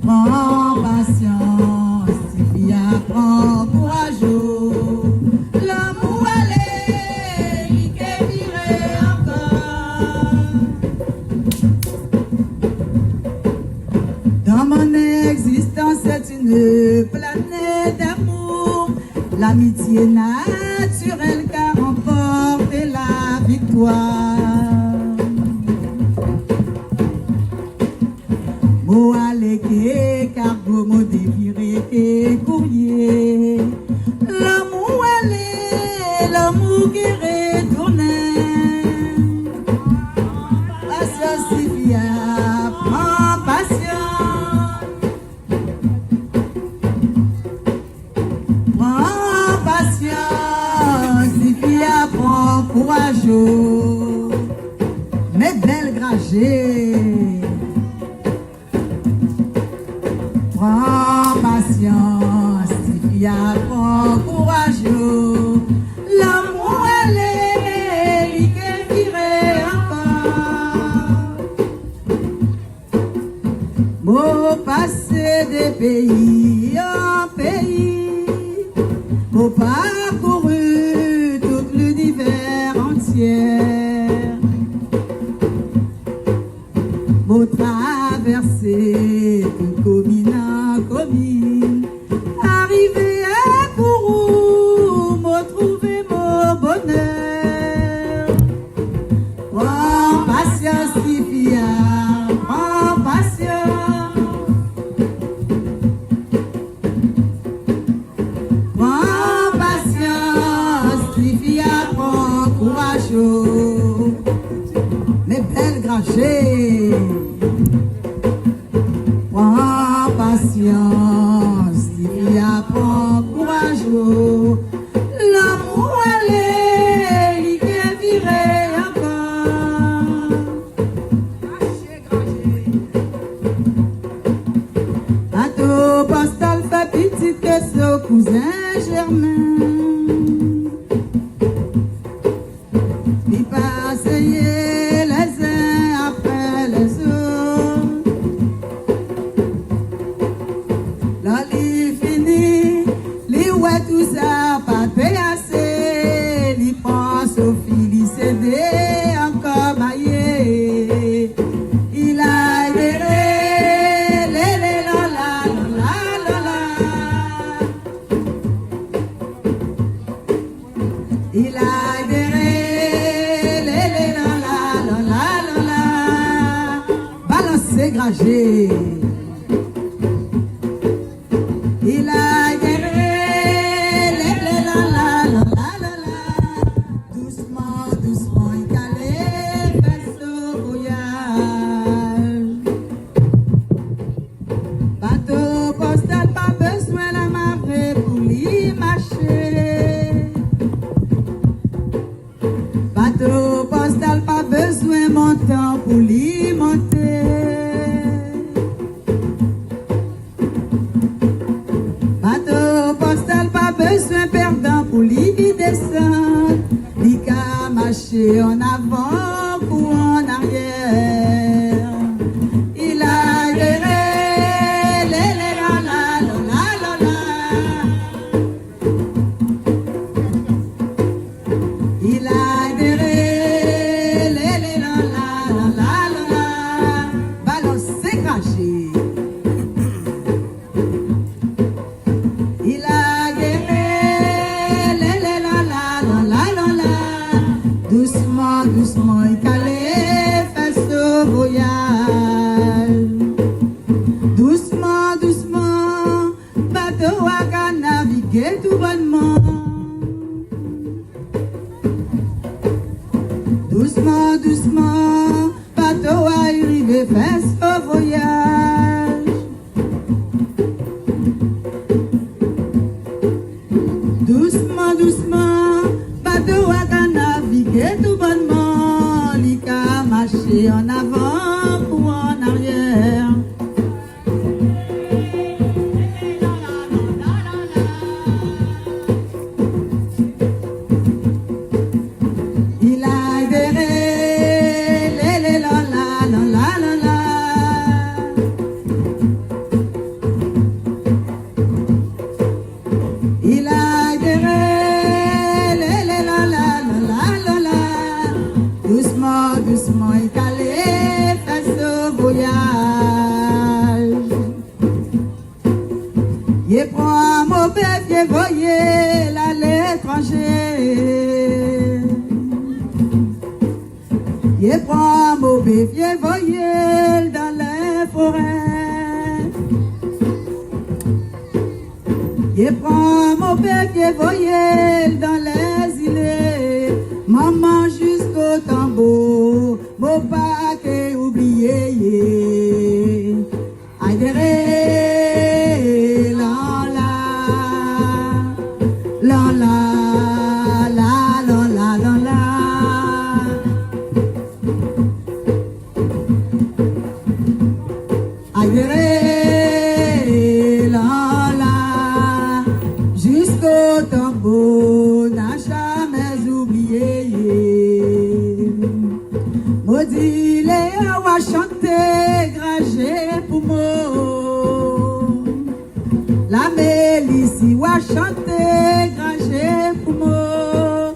Prends patience, Sylvia, prends courage. L'amour allait, il qu'est viré encore. Dans mon existence, c'est une planète d'amour. L'amitié naturelle qui a remporté la victoire. Mo allé cargo, mo déviré courrier. L'amour allé, l'amour qui retournait. Patience, Sylvia, prends patience. Prends patience, Sylvia, prends courage. Mes belles gragées. Prends patience, Sylvia, prends courage. L'amour allait, il qu'est viré encore. Beau passer des pays en pays, beau parcouru tout l'univers entier, beau traverser tout commune en commune, arriver à Kourou, me trouver mon bonheur. Prends patience, Sylvia, prends patience. Prends patience, Sylvia, prends courage. Mes belles gragées. Prends patience, Sylvia, prends courage. L'amour allait, il qu'est viré encore. Bateau postal fait petite que son cousin Germain. Il passe les uns après les autres. Là, il finit, il ouais tout ça, pas assez. Il pense au fil, il cédé encore maillé. Il a erré, la la la la. Il a erré, la la. Balancé, gragé. Il a guéré, la. Doucement, doucement, il allait faire son voyage. Bateau postal, pas besoin la marée pour y marcher. Bateau postal, pas besoin montant pour y monter. Besoin perdant pour lui descendre, lui qu'à marcher en avant ou en arrière. Il a guéré, la. Il a guéré, la. Balancé, craché. Il a doucement, il allait faire ce voyage. Doucement, bateau a navigué tout bonnement. Doucement, bateau a arrivé faire ce voyage. Doucement, bateau a navigué tout bonnement. L'ICA marché en avant ou en arrière. Il a doucement et calé face au voyage. Il prend mon bébé, voyez à l'étranger. Il prend mon bébé, voyez dans les forêts. Il prend mon bébé, voyez dans les îles. Maman jusqu'au tambour, mon paquet oublié. Aïdéré, la la, la la, la la la la la. Aïdéré, la la, jusqu'au tambour, n'a jamais oublié. Maudit Léa va chanter, gragé pour moi. La Mélissie va chanter, gragé pour moi.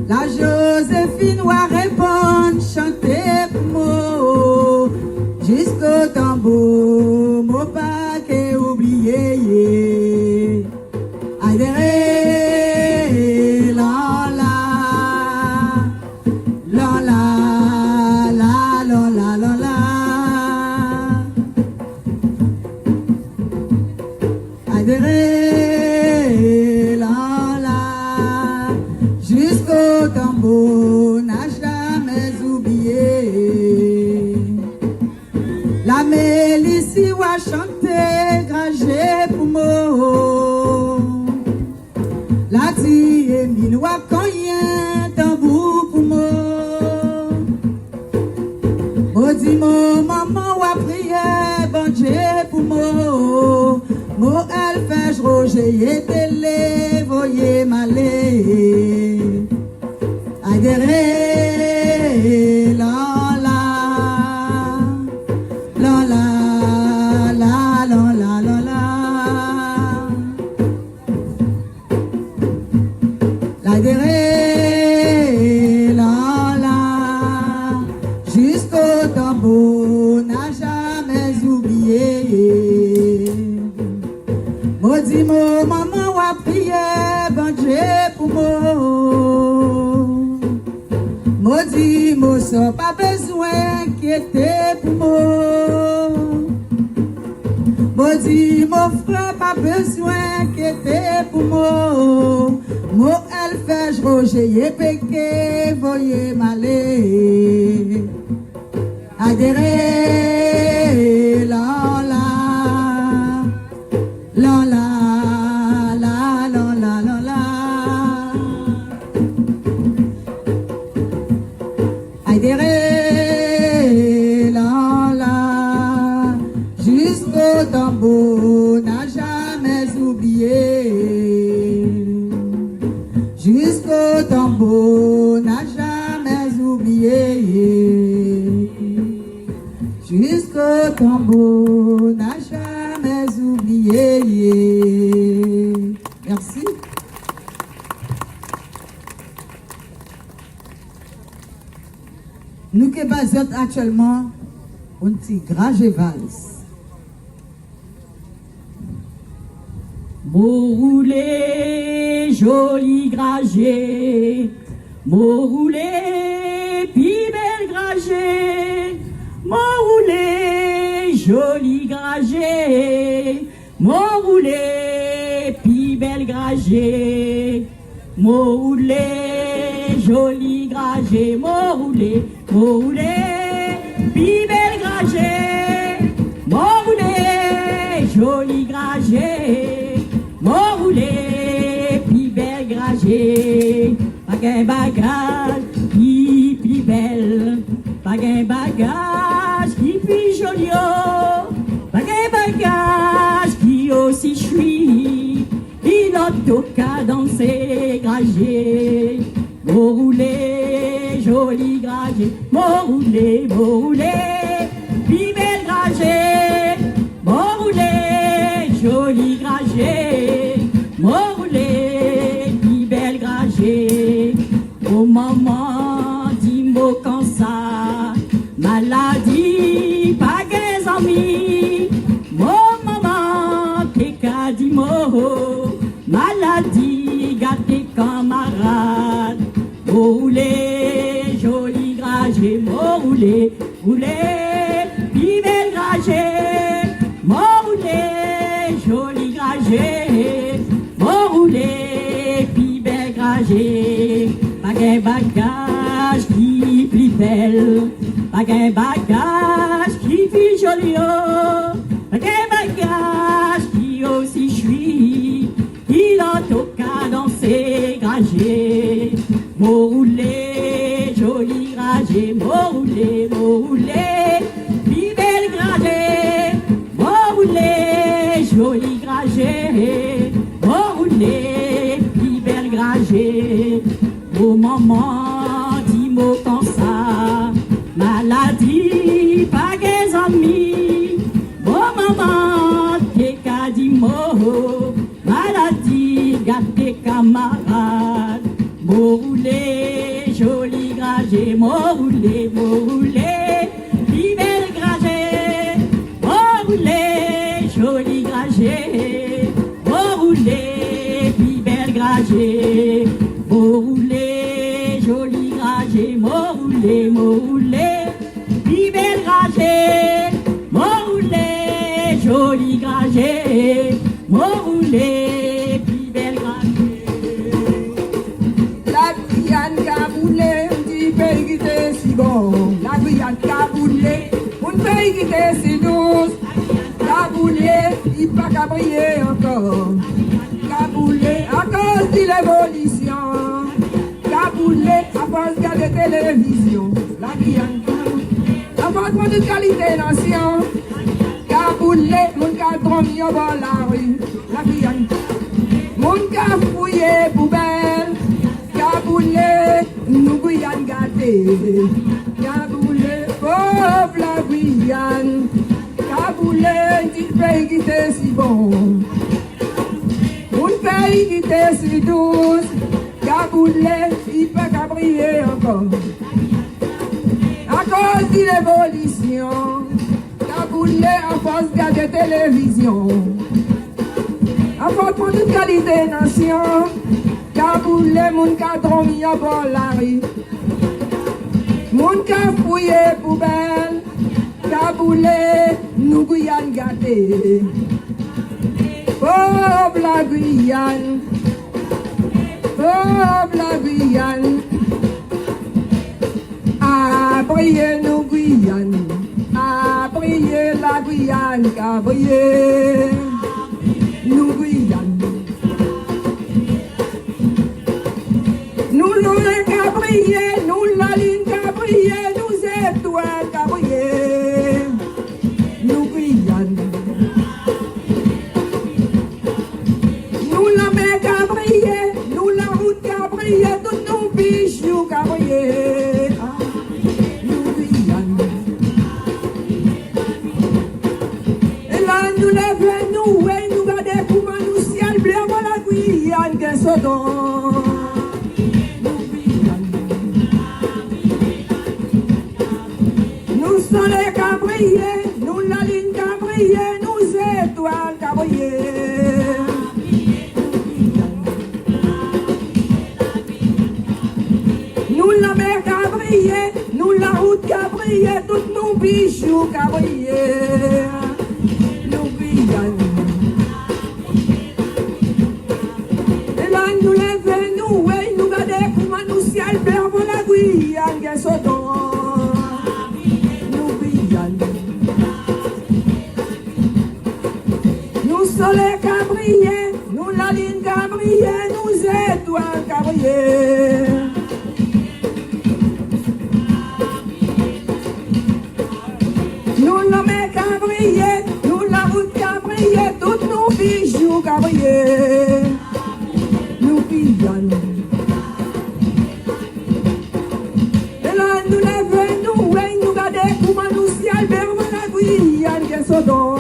La Joséphine va répondre, chanter pour moi. Jusqu'au tambour, mon paquet oublié. Adhéré. Jusqu'au tambour, n'a jamais oublié. La Mélissie va chanter, gragé pour moi. La tie Émile va cogner, tambour pour moi. Maudit mon maman va prier, bon Dieu pour moi. Mo elle fait roger et télé, voyez malé. Adhéré, la la, la la, la la la la la. L'adhéré, la la, jusqu'au tambour, n'a jamais oublié. Maudit mon maman va prier, bon Dieu pour moi. Maudit mon sang, pas besoin d'inquiéter pour moi. Maudit mon frère, pas besoin d'inquiéter pour moi. Moi, elle fait roger et péqué, voyez malé. Adhéré, la la. La la la la la la la. Adhéré, la la, jusqu'au tambour, n'a jamais oublié. Jusqu'au tambour, n'a jamais oublié. Jusqu'au tambour, n'a jamais oublié. Merci. Nous qui basons actuellement un petit gragé valse. Mon roulé, joli gragé, mon roulé, puis belle gragé, mon roulé, joli gragé, mon roulé, puis belle gragé, mon roulé, joli gragé, mon roulé, puis belle gragé, mon roulé, joli gragé, mon roulé, puis belle gragé, pas qu'un bagage qui plus belle, pas qu'un bagage qui plus joli, pas qu'un bagage qui aussi chui, il a tout qu'à danser gragé, mon roulé, joli gragé, mon roulé, puis belle gragé, mon roulé, joli gragé, mon roulé, puis belle gragé, Mon maman dit mot comme ça, maladie, pas des amis. Mon maman t'es qu'à dit mot, maladie, gâté camarade. Roulé, joli gragé, roulé, roulé, vive gragé, roulé, joli gragé, roulé, vive gragé. Pas un bagage qui plie belle, pas un bagage qui fit joli, pas un bagage qui aussi chuit, il en toca dans ses gragés. Moulé, joli gragé, moulé, vive le gragé, moulé, joli gragé, moulé, vive le gragé. Oh maman, dis-moi comme ça, maladie, pas des amis. Oh maman, t'es qu'à dis-moi, maladie, gâté camarade. Moulé, joli gragé, moulé, vive le gragé, moulé, joli gragé, moulé, vive le gragé, moulé, joli gragé, moulé, vive le gragé, moulé, joli gragé, moulé, vive le gragé. La Guyane Kaboulé, petit pays qui était si bon. La Guyane Kaboulé, un pays qui était si douce. Kaboulé, il pas qu'à briller encore. Kaboulé, à cause de l'évolution. Kaboulé, à cause de la télévision. La Guyane Kaboulé, à cause de qualité nation. Kaboulé, mon cadron mis au bord de la rue. La Guyane mon cas fouillé poubelle. Kaboulé, nous Guyane gâté. Kaboulé, pauvre la Guyane. Kaboulé, petit pays qui était si bon. Un pays qui était si douce. Kaboulé, il peut qu'à briller encore. À cause de l'évolution. Kaboulé, à force de la télévision. À force de qualité nation. Kaboulé, mon cadron mis à bord la rue. Mon cas fouillé poubelle. Kaboulé, nous Guyane gâté. Pauvre la Guyane. Pauvre la Guyane. À briller nous Guyane. À briller la Guyane. À briller nous Guyane. Nous l'on qu'a brillé, nous la ligne qu'a brillé, nous étoiles qu'a brillé, nous Guyane. Nous la mer qu'a brillé, nous la route qu'a brillé, tous nos bijoux qu'a brillé, nous Guyane. Et là nous lèvons, nous et nous gardons comment nous ciel bleu, voilà Guyane qu'est ce don. Nous soleil qu'a brillé, nous la ligne qu'a brillé, nous étoiles qu'a brillé. Nous la mer qu'a brillé, nous la route qu'a brillé, tous nos bijoux qu'a brillé. Nous Guyane. Et là nous lèvons, nous et nous gardons comment nous ciel bleu, voilà Guyane qu'est ce don. Nous soleil qu'a brillé, nous la ligne qu'a brillé, nous étoiles qu'a brillé. Nous la mer qu'a brillé, nous la route qu'a brillé, tous nos bijoux qu'a brillé. Nous Guyane. Et là nous lèvons, nous et nous gardons comment nous ciel berme la Guyane qu'est ce don.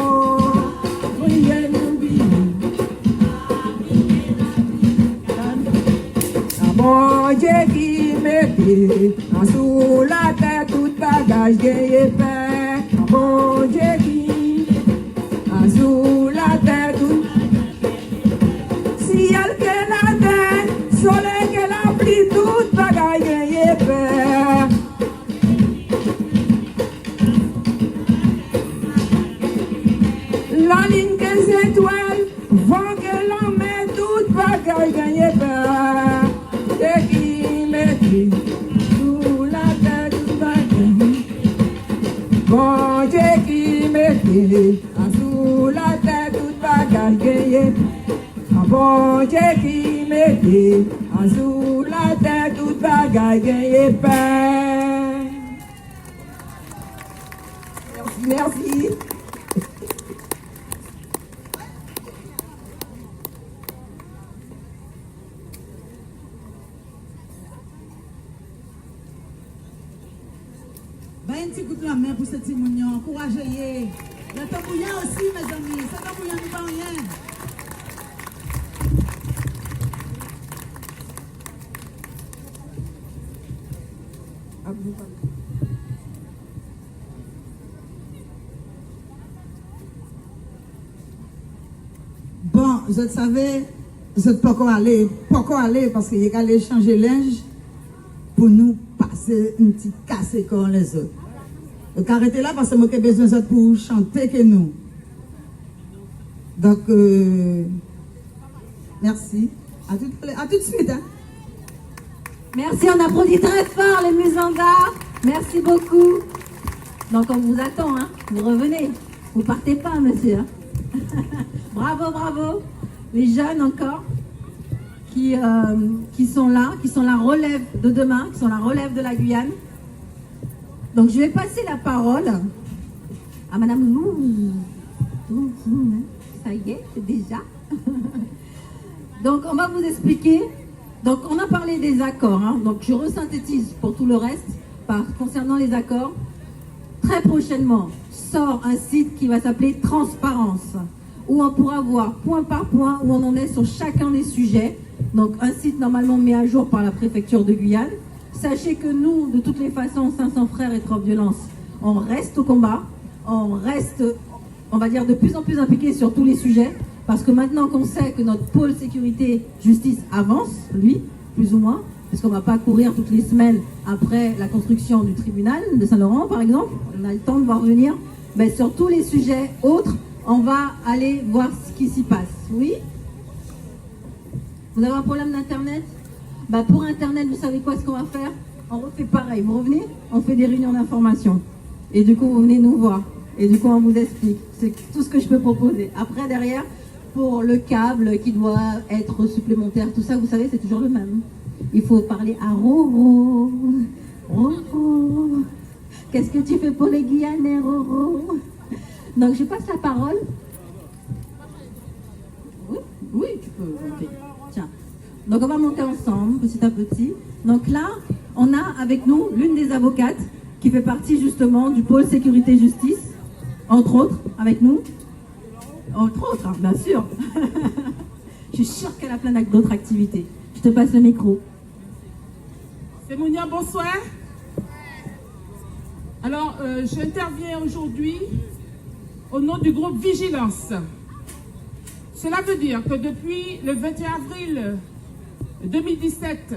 Bon Dieu qui mettait sous la terre tout bagage gagné paix. Bon Dieu qui sous la terre tout ciel que la terre, soleil que la pluie, tout bagage gagné paix. La ligne des étoiles, vent que l'on met, tout bagage gagné paix. Dieu qui mettait sous la terre tout bagage. Bon Dieu qui mettait sous la terre tout bagage gagné. Bon Dieu qui mettait sous la terre tout bagage gagné paix. Merci, merci. Ben, un petit coup de la main pour ce petit mounion. Couragez. Le tambouillant aussi, mes amis. Ce tambouillant n'est pas rien. Bon, je savais, je ne peux pas aller parce qu'il y a qu'à changer linge pour nous passer une petite casse comme les autres. Donc arrêtez là parce que moi j'ai besoin de pour chanter que nous. Donc, merci. À tout de suite. Hein. Merci, on applaudit très fort les Musandars. Merci beaucoup. Donc on vous attend, hein. Vous revenez. Vous partez pas, monsieur. Hein. Bravo, bravo. Les jeunes encore qui sont là, qui sont la relève de demain, qui sont la relève de la Guyane. Donc je vais passer la parole à Madame Lou. Ça y est, déjà. Donc on va vous expliquer. Donc on a parlé des accords. Hein. Donc je resynthétise pour tout le reste concernant les accords. Très prochainement sort un site qui va s'appeler Transparence, où on pourra voir point par point où on en est sur chacun des sujets. Donc un site normalement mis à jour par la préfecture de Guyane. Sachez que nous, de toutes les façons, 500 frères et trop violence, on reste au combat, on reste, on va dire, de plus en plus impliqués sur tous les sujets, parce que maintenant qu'on sait que notre pôle sécurité-justice avance, lui, plus ou moins, parce qu'on ne va pas courir toutes les semaines après la construction du tribunal de Saint-Laurent, par exemple, on a le temps de voir venir, mais sur tous les sujets autres, on va aller voir ce qui s'y passe. Oui? Vous avez un problème d'Internet? Bah pour Internet, vous savez quoi ce qu'on va faire? On refait pareil. Vous revenez? On fait des réunions d'information. Et du coup, vous venez nous voir. Et du coup, on vous explique. C'est tout ce que je peux proposer. Après, derrière, pour le câble qui doit être supplémentaire, tout ça, vous savez, c'est toujours le même. Il faut parler à Roro. Roro. Qu'est-ce que tu fais pour les Guyanais, Roro? Donc, je passe la parole. Oui, tu peux monter. Tiens. Donc, on va monter ensemble, petit à petit. Donc là, on a avec nous l'une des avocates qui fait partie justement du pôle sécurité-justice, entre autres, avec nous. Entre autres, hein, bien sûr. Je suis sûre qu'elle a plein d'autres activités. Je te passe le micro. C'est Mounia, bonsoir. Alors, j'interviens aujourd'hui au nom du groupe Vigilance. Cela veut dire que depuis le 21 avril 2017,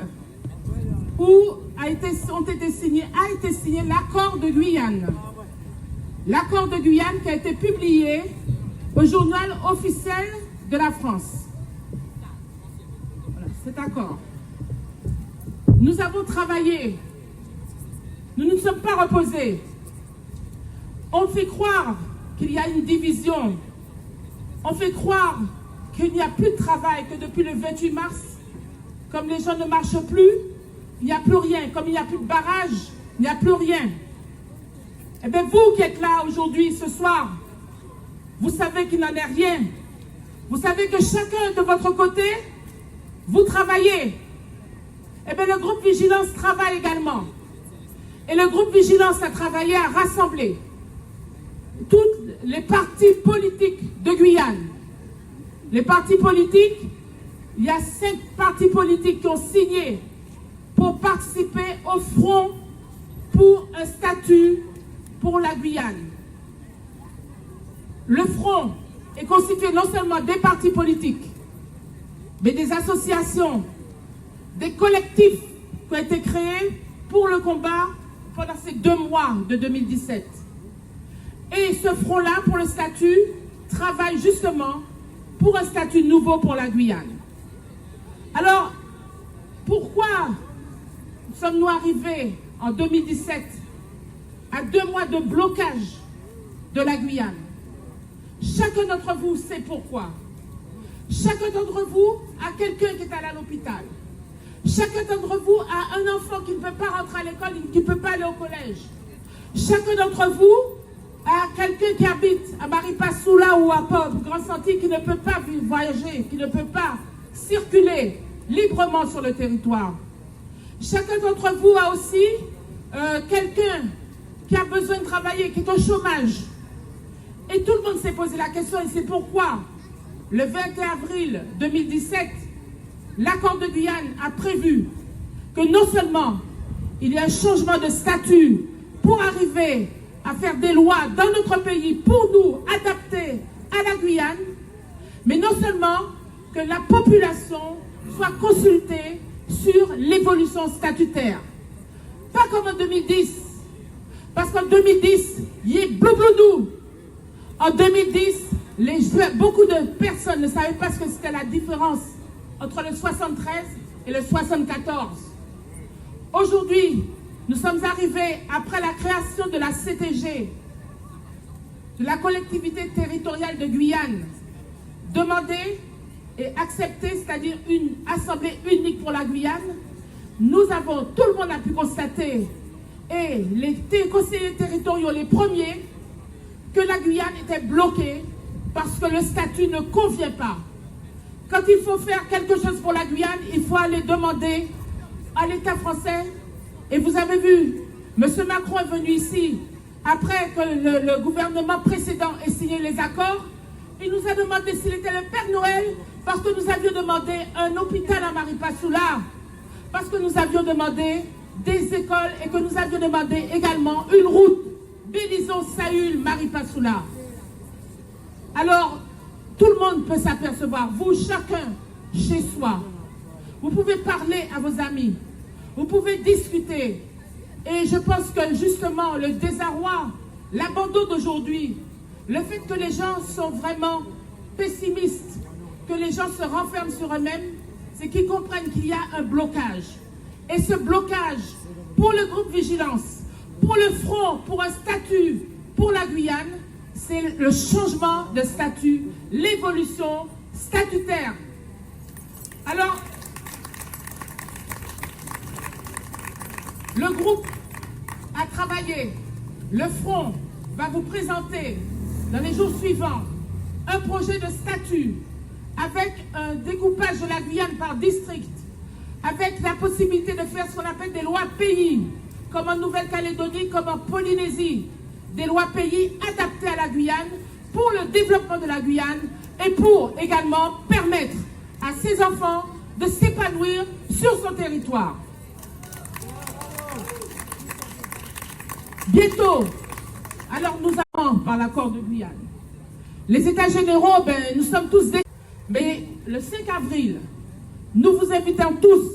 où a été signé l'accord de Guyane. L'accord de Guyane qui a été publié au journal officiel de la France. Voilà, cet accord. Nous avons travaillé. Nous ne nous sommes pas reposés. On fait croire qu'il y a une division. On fait croire qu'il n'y a plus de travail, que depuis le 28 mars, comme les gens ne marchent plus, il n'y a plus rien. Comme il n'y a plus de barrage, il n'y a plus rien. Eh bien, vous qui êtes là aujourd'hui, ce soir, vous savez qu'il n'en est rien. Vous savez que chacun de votre côté, vous travaillez. Eh bien, le groupe Vigilance travaille également. Et le groupe Vigilance a travaillé à rassembler toutes les partis politiques de Guyane. Les partis politiques, il y a 5 partis politiques qui ont signé pour participer au front pour un statut pour la Guyane. Le front est constitué non seulement des partis politiques, mais des associations, des collectifs qui ont été créés pour le combat pendant ces 2 mois de 2017. Et ce front-là, pour le statut, travaille justement pour un statut nouveau pour la Guyane. Alors, pourquoi sommes-nous arrivés en 2017 à 2 mois de blocage de la Guyane? Chacun d'entre vous sait pourquoi. Chacun d'entre vous a quelqu'un qui est allé à l'hôpital. Chacun d'entre vous a un enfant qui ne peut pas rentrer à l'école, qui ne peut pas aller au collège. Chacun d'entre vous a quelqu'un qui habite à Maripasoula ou à Pop, Grand Sentier, qui ne peut pas voyager, qui ne peut pas circuler librement sur le territoire. Chacun d'entre vous a aussi quelqu'un qui a besoin de travailler, qui est au chômage. Et tout le monde s'est posé la question, et c'est pourquoi le 21 avril 2017, l'accord de Guyane a prévu que non seulement il y a un changement de statut pour arriver à faire des lois dans notre pays pour nous adapter à la Guyane, mais non seulement que la population soit consultée sur l'évolution statutaire. Pas comme en 2010, parce qu'en 2010, il y a blou-blou-dou. En 2010, beaucoup de personnes ne savaient pas ce que c'était la différence entre le 73 et le 74. Aujourd'hui, nous sommes arrivés après la création de la CTG, de la collectivité territoriale de Guyane, demandée et acceptée, c'est-à-dire une assemblée unique pour la Guyane. Nous avons, tout le monde a pu constater, et les conseillers territoriaux les premiers, que la Guyane était bloquée parce que le statut ne convient pas. Quand il faut faire quelque chose pour la Guyane, il faut aller demander à l'État français. Et vous avez vu, M. Macron est venu ici, après que le gouvernement précédent ait signé les accords. Il nous a demandé s'il était le Père Noël, parce que nous avions demandé un hôpital à Maripasoula, parce que nous avions demandé des écoles et que nous avions demandé également une route Bélizon, Saül, Maripasoula. Alors, tout le monde peut s'apercevoir, vous, chacun, chez soi. Vous pouvez parler à vos amis, vous pouvez discuter. Et je pense que justement, le désarroi, l'abandon d'aujourd'hui, le fait que les gens sont vraiment pessimistes, que les gens se renferment sur eux-mêmes, c'est qu'ils comprennent qu'il y a un blocage. Et ce blocage, pour le groupe Vigilance, pour le front, pour un statut pour la Guyane, c'est le changement de statut, l'évolution statutaire. Alors, le groupe a travaillé, le front va vous présenter dans les jours suivants un projet de statut avec un découpage de la Guyane par district, avec la possibilité de faire ce qu'on appelle des lois pays, comme en Nouvelle-Calédonie, comme en Polynésie, des lois pays adaptées à la Guyane pour le développement de la Guyane et pour également permettre à ses enfants de s'épanouir sur son territoire. Bientôt, alors nous avons par l'accord de Guyane, les États généraux, nous sommes tous des... Mais le 5 avril, nous vous invitons tous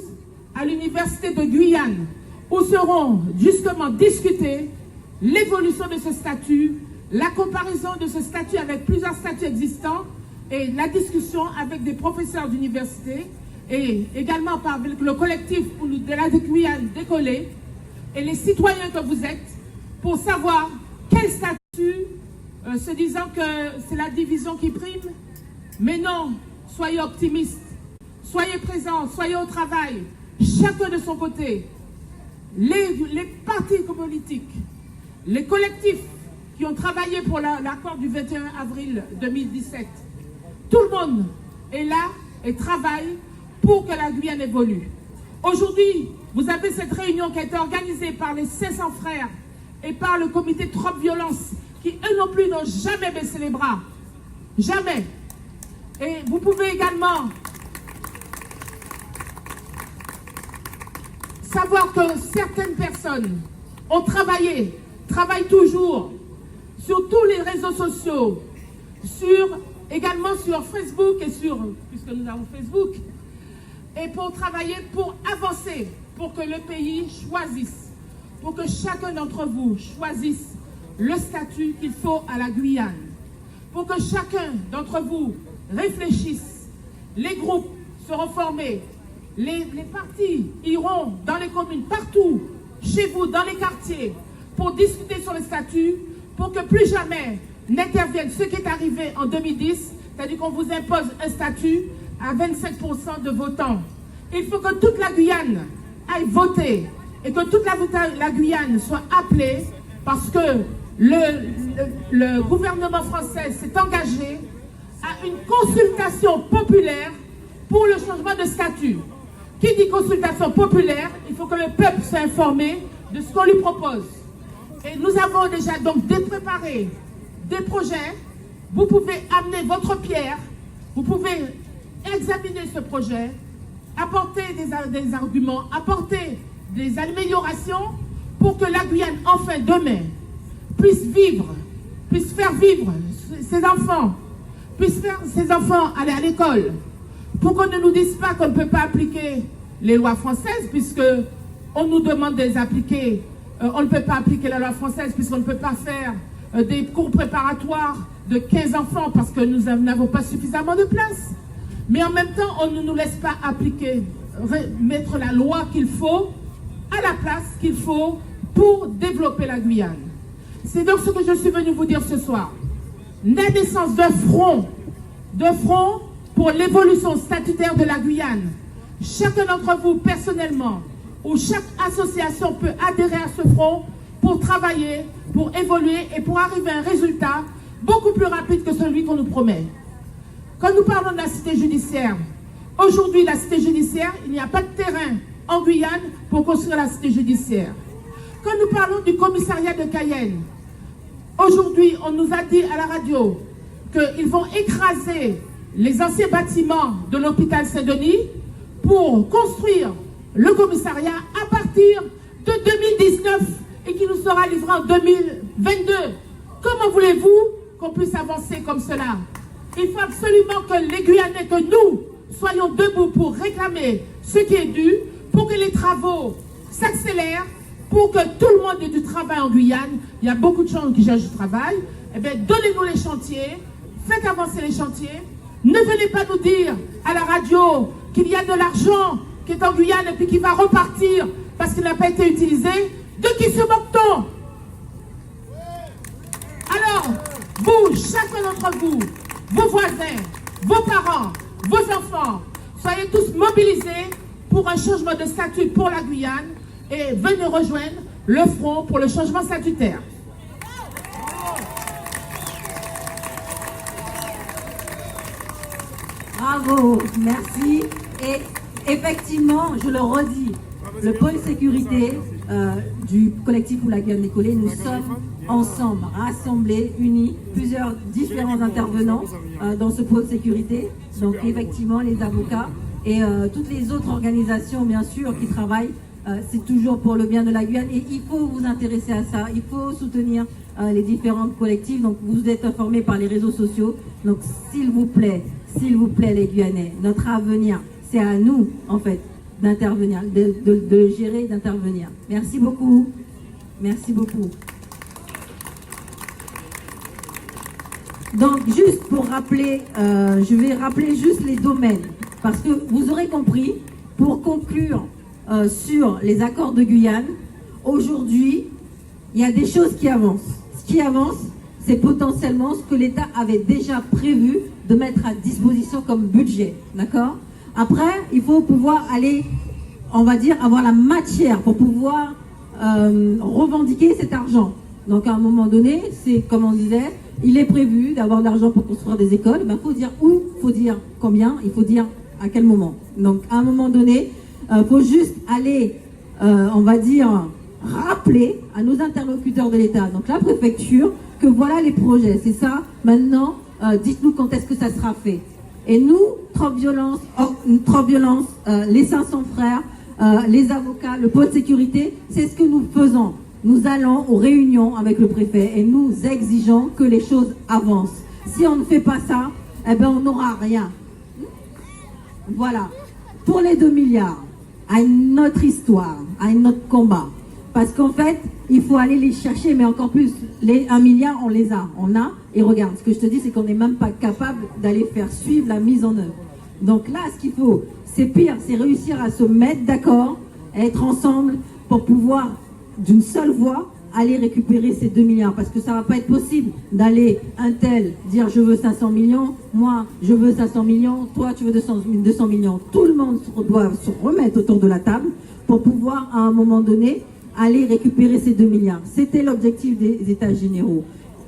à l'université de Guyane, où seront justement discutés l'évolution de ce statut, la comparaison de ce statut avec plusieurs statuts existants et la discussion avec des professeurs d'université et également avec le collectif de la Guyane décollée et les citoyens que vous êtes pour savoir quel statut, se disant que c'est la division qui prime. Mais non, soyez optimistes, soyez présents, soyez au travail, chacun de son côté. Les partis politiques, les collectifs qui ont travaillé pour l'accord du 21 avril 2017, tout le monde est là et travaille pour que la Guyane évolue. Aujourd'hui, vous avez cette réunion qui a été organisée par les 500 frères et par le comité Trop Violence, qui eux non plus n'ont jamais baissé les bras. Jamais. Et vous pouvez également savoir que certaines personnes ont travaillent toujours sur tous les réseaux sociaux, également sur Facebook puisque nous avons Facebook, et pour travailler, pour avancer, pour que le pays choisisse, pour que chacun d'entre vous choisisse le statut qu'il faut à la Guyane, pour que chacun d'entre vous réfléchisse. Les groupes seront formés, les partis iront dans les communes, partout, chez vous, dans les quartiers, pour discuter sur le statut, pour que plus jamais n'intervienne ce qui est arrivé en 2010, c'est-à-dire qu'on vous impose un statut à 27% de votants. Il faut que toute la Guyane aille voter et que toute la Guyane soit appelée parce que le gouvernement français s'est engagé à une consultation populaire pour le changement de statut. Qui dit consultation populaire, il faut que le peuple soit informé de ce qu'on lui propose. Et nous avons déjà donc préparé des projets. Vous pouvez amener votre pierre, vous pouvez examiner ce projet, apporter des arguments, apporter des améliorations pour que la Guyane, enfin demain, puisse faire vivre ses enfants, puisse faire ses enfants aller à l'école, pour qu'on ne nous dise pas qu'on ne peut pas appliquer les lois françaises, puisque on nous demande de les appliquer. On ne peut pas appliquer la loi française puisqu'on ne peut pas faire des cours préparatoires de 15 enfants parce que nous n'avons pas suffisamment de place. Mais en même temps, on ne nous laisse pas appliquer, mettre la loi qu'il faut à la place qu'il faut pour développer la Guyane. C'est donc ce que je suis venu vous dire ce soir. La naissance d'un front pour l'évolution statutaire de la Guyane. Chacun d'entre vous, personnellement, ou chaque association peut adhérer à ce front pour travailler, pour évoluer et pour arriver à un résultat beaucoup plus rapide que celui qu'on nous promet. Quand nous parlons de la cité judiciaire, aujourd'hui, la cité judiciaire, il n'y a pas de terrain en Guyane pour construire la cité judiciaire. Quand nous parlons du commissariat de Cayenne, aujourd'hui, on nous a dit à la radio qu'ils vont écraser les anciens bâtiments de l'hôpital Saint-Denis pour construire le commissariat à partir de 2019 et qui nous sera livré en 2022. Comment voulez-vous qu'on puisse avancer comme cela? Il faut absolument que les Guyanais, que nous, soyons debout pour réclamer ce qui est dû, pour que les travaux s'accélèrent, pour que tout le monde ait du travail en Guyane. Il y a beaucoup de gens qui cherchent du travail. Eh bien, donnez-nous les chantiers, faites avancer les chantiers. Ne venez pas nous dire à la radio qu'il y a de l'argent qui est en Guyane et puis qui va repartir parce qu'il n'a pas été utilisé. De qui se moque-t-on? Alors, vous, chacun d'entre vous, vos voisins, vos parents, vos enfants, soyez tous mobilisés pour un changement de statut pour la Guyane et venez rejoindre le Front pour le changement statutaire. Bravo, merci. Et effectivement, je le redis, le pôle sécurité du collectif Où la Guyane est collée, nous sommes ensemble, rassemblés, unis, plusieurs différents intervenants dans ce pôle sécurité. Donc effectivement, les avocats et toutes les autres organisations, bien sûr, qui travaillent, c'est toujours pour le bien de la Guyane. Et il faut vous intéresser à ça, il faut soutenir les différents collectifs. Donc vous êtes informés par les réseaux sociaux. Donc s'il vous plaît, les Guyanais, notre avenir, c'est à nous, en fait, d'intervenir, de gérer, d'intervenir. Merci beaucoup. Merci beaucoup. Donc, juste pour rappeler, je vais rappeler juste les domaines, parce que vous aurez compris, pour conclure sur les accords de Guyane, aujourd'hui, il y a des choses qui avancent. Ce qui avance, c'est potentiellement ce que l'État avait déjà prévu de mettre à disposition comme budget, d'accord? Après, il faut pouvoir aller, on va dire, avoir la matière pour pouvoir revendiquer cet argent. Donc, à un moment donné, c'est comme on disait, il est prévu d'avoir de l'argent pour construire des écoles. Il faut dire où, il faut dire combien, il faut dire à quel moment. Donc, à un moment donné, il faut juste aller, on va dire, rappeler à nos interlocuteurs de l'État, donc la préfecture, que voilà les projets. C'est ça. Maintenant, dites-nous quand est-ce que ça sera fait. Et nous, Trop Violence, les 500 frères, les avocats, le pôle sécurité, c'est ce que nous faisons. Nous allons aux réunions avec le préfet et nous exigeons que les choses avancent. Si on ne fait pas ça, eh ben on n'aura rien. Voilà. Pour les 2 milliards, à une autre histoire, à un autre combat. Parce qu'en fait, il faut aller les chercher, mais encore plus, les 1 milliard, on les a. On a, et regarde, ce que je te dis, c'est qu'on n'est même pas capable d'aller faire suivre la mise en œuvre. Donc là, ce qu'il faut, c'est pire, c'est réussir à se mettre d'accord, à être ensemble pour pouvoir, d'une seule voix, aller récupérer ces 2 milliards. Parce que ça ne va pas être possible d'aller un tel dire je veux 500 millions, moi je veux 500 millions, toi tu veux 200 millions. Tout le monde doit se remettre autour de la table pour pouvoir, à un moment donné, aller récupérer ces 2 milliards. C'était l'objectif des États généraux.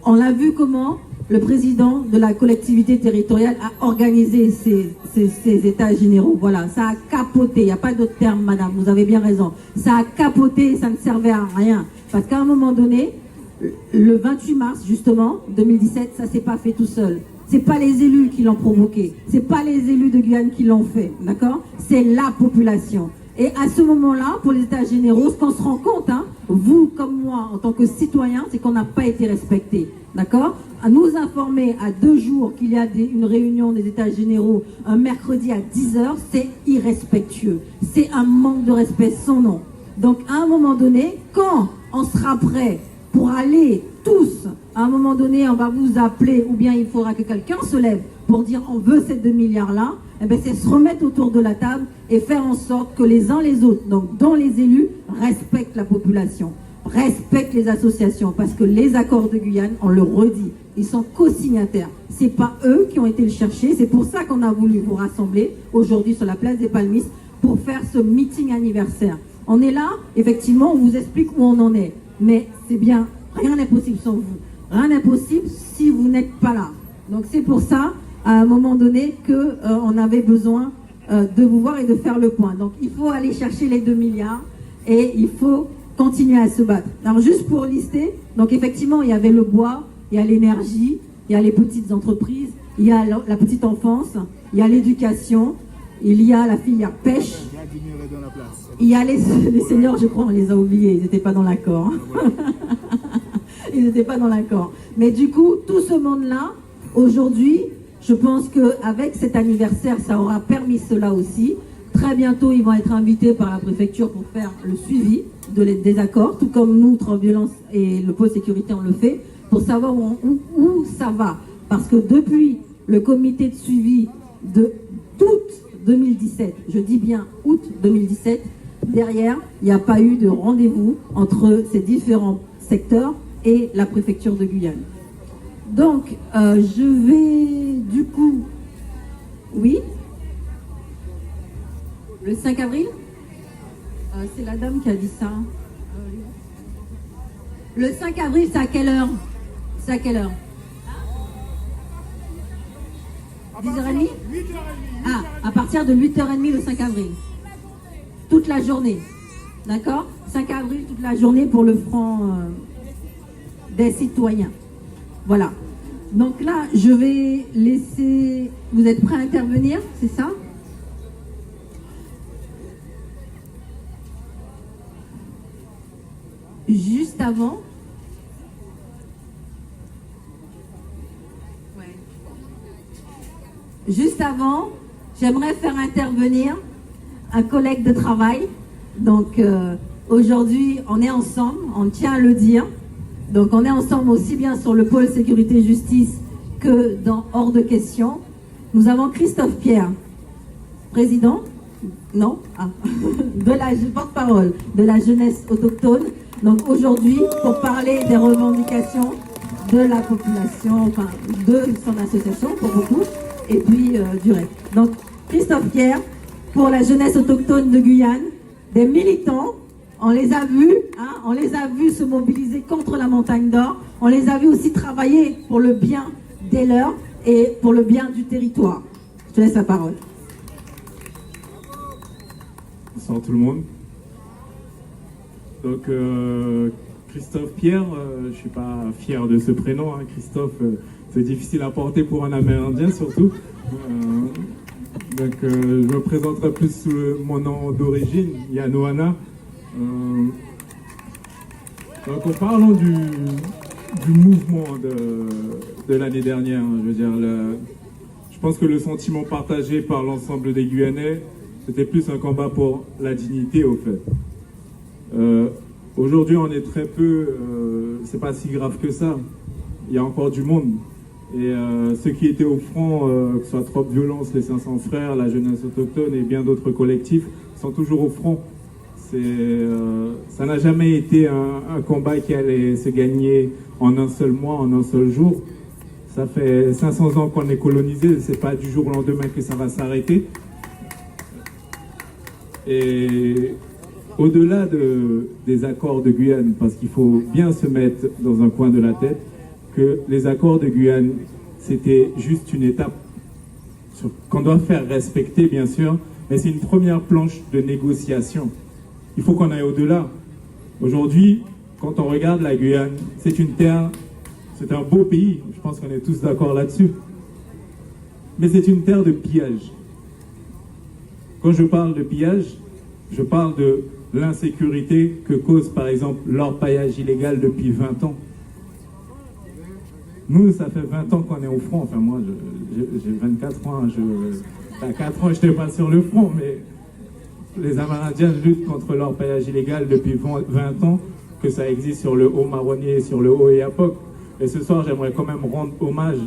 On l'a vu comment le président de la collectivité territoriale a organisé ces États généraux. Voilà, ça a capoté. Il n'y a pas d'autre terme, madame, vous avez bien raison. Ça a capoté et ça ne servait à rien. Parce qu'à un moment donné, le 28 mars, justement, 2017, ça ne s'est pas fait tout seul. C'est pas les élus qui l'ont provoqué. C'est pas les élus de Guyane qui l'ont fait. D'accord? C'est la population. Et à ce moment-là, pour les États généraux, ce qu'on se rend compte, hein, vous comme moi, en tant que citoyen, c'est qu'on n'a pas été respecté. D'accord? À nous informer à 2 jours qu'il y a une réunion des États généraux un mercredi à 10h, c'est irrespectueux. C'est un manque de respect sans nom. Donc, à un moment donné, quand on sera prêt pour aller tous, à un moment donné, on va vous appeler, ou bien il faudra que quelqu'un se lève pour dire on veut ces 2 milliards-là, eh bien, c'est se remettre autour de la table et faire en sorte que les uns les autres, donc dont les élus, respectent la population, respectent les associations, parce que les accords de Guyane, on le redit, ils sont co-signataires. C'est pas eux qui ont été le chercher, c'est pour ça qu'on a voulu vous rassembler aujourd'hui sur la place des Palmistes pour faire ce meeting anniversaire. On est là, effectivement, on vous explique où on en est, mais c'est bien, rien n'est possible sans vous. Rien n'est possible si vous n'êtes pas là. Donc c'est pour ça, à un moment donné, qu'on avait besoin de vous voir et de faire le point. Donc il faut aller chercher les 2 milliards et il faut continuer à se battre. Alors juste pour lister, donc effectivement il y avait le bois, il y a l'énergie, il y a les petites entreprises, il y a la petite enfance, il y a l'éducation, il y a la filière pêche, il y a les seniors, je crois on les a oubliés, ils n'étaient pas dans l'accord. Ils n'étaient pas dans l'accord. Mais du coup, tout ce monde-là, aujourd'hui, je pense qu'avec cet anniversaire, ça aura permis cela aussi. Très bientôt, ils vont être invités par la préfecture pour faire le suivi des accords, tout comme nous, Transviolence et le pôle sécurité, on le fait, pour savoir où ça va. Parce que depuis le comité de suivi de août 2017, je dis bien août 2017, derrière, il n'y a pas eu de rendez-vous entre ces différents secteurs et la préfecture de Guyane. Donc, je vais du coup... Oui? Le 5 avril? C'est la dame qui a dit ça. Le 5 avril, c'est à quelle heure? C'est à quelle heure? 10h30? Ah, à partir de 8h30 le 5 avril. Toute la journée. D'accord? 5 avril, toute la journée pour le front des citoyens. Voilà. Donc là, je vais laisser... Vous êtes prêts à intervenir, c'est ça? Juste avant... Juste avant, j'aimerais faire intervenir un collègue de travail. Donc aujourd'hui, on est ensemble, on tient à le dire. Donc on est ensemble aussi bien sur le pôle sécurité justice que dans hors de question. Nous avons Christophe Pierre, président, non, de la porte-parole de la jeunesse autochtone. Donc aujourd'hui, pour parler des revendications de la population, enfin de son association pour beaucoup, et puis du reste. Donc Christophe Pierre, pour la jeunesse autochtone de Guyane, des militants, on les a vus, hein, on les a vus se mobiliser contre la montagne d'or, on les a vus aussi travailler pour le bien des leurs et pour le bien du territoire. Je te laisse la parole. Bonsoir tout le monde. Donc Christophe Pierre, je ne suis pas fier de ce prénom, hein. Christophe, c'est difficile à porter pour un Amérindien surtout. Donc, je me présenterai plus sous mon nom d'origine, Yanoana. Donc, en parlant du mouvement de l'année dernière, je veux dire, je pense que le sentiment partagé par l'ensemble des Guyanais, c'était plus un combat pour la dignité, au fait. Aujourd'hui, on est très peu, c'est pas si grave que ça. Il y a encore du monde. Et ceux qui étaient au front, que ce soit Trop Violence, les 500 Frères, la Jeunesse Autochtone et bien d'autres collectifs, sont toujours au front. Ça n'a jamais été un combat qui allait se gagner en un seul mois, en un seul jour. Ça fait 500 ans qu'on est colonisé, c'est pas du jour au lendemain que ça va s'arrêter. Et au-delà des accords de Guyane, parce qu'il faut bien se mettre dans un coin de la tête, que les accords de Guyane, c'était juste une étape qu'on doit faire respecter, bien sûr, mais c'est une première planche de négociation. Il faut qu'on aille au-delà. Aujourd'hui, quand on regarde la Guyane, c'est une terre, c'est un beau pays, je pense qu'on est tous d'accord là-dessus, mais c'est une terre de pillage. Quand je parle de pillage, je parle de l'insécurité que cause par exemple l'orpaillage illégal depuis 20 ans. Nous, ça fait 20 ans qu'on est au front. Enfin, moi, j'ai 24 ans. À 4 ans, je n'étais pas sur le front, mais les Amérindiens luttent contre l'orpaillage illégal depuis 20 ans, que ça existe sur le Haut-Marronnier et sur le Haut-Éapok. Et ce soir, j'aimerais quand même rendre hommage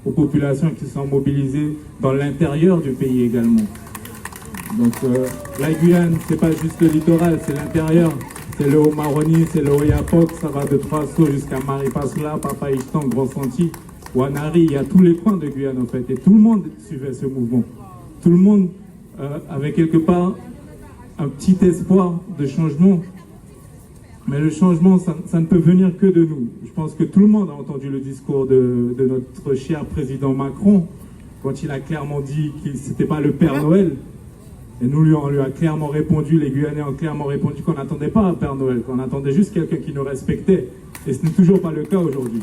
aux populations qui sont mobilisées dans l'intérieur du pays également. Donc, la Guyane, c'est pas juste le littoral, c'est l'intérieur. C'est le Haut-Maroni, c'est le Haut-Éapok, ça va de Trois-Sauts jusqu'à Maripasla, Papaïstan, Grand-Senti, Wanari, il y a tous les coins de Guyane en fait. Et tout le monde suivait ce mouvement. Tout le monde avait quelque part un petit espoir de changement. Mais le changement, ça ne peut venir que de nous. Je pense que tout le monde a entendu le discours de notre cher président Macron, quand il a clairement dit que ce n'était pas le Père Noël. Et nous, on lui a clairement répondu, les Guyanais ont clairement répondu qu'on n'attendait pas un Père Noël, qu'on attendait juste quelqu'un qui nous respectait. Et ce n'est toujours pas le cas aujourd'hui.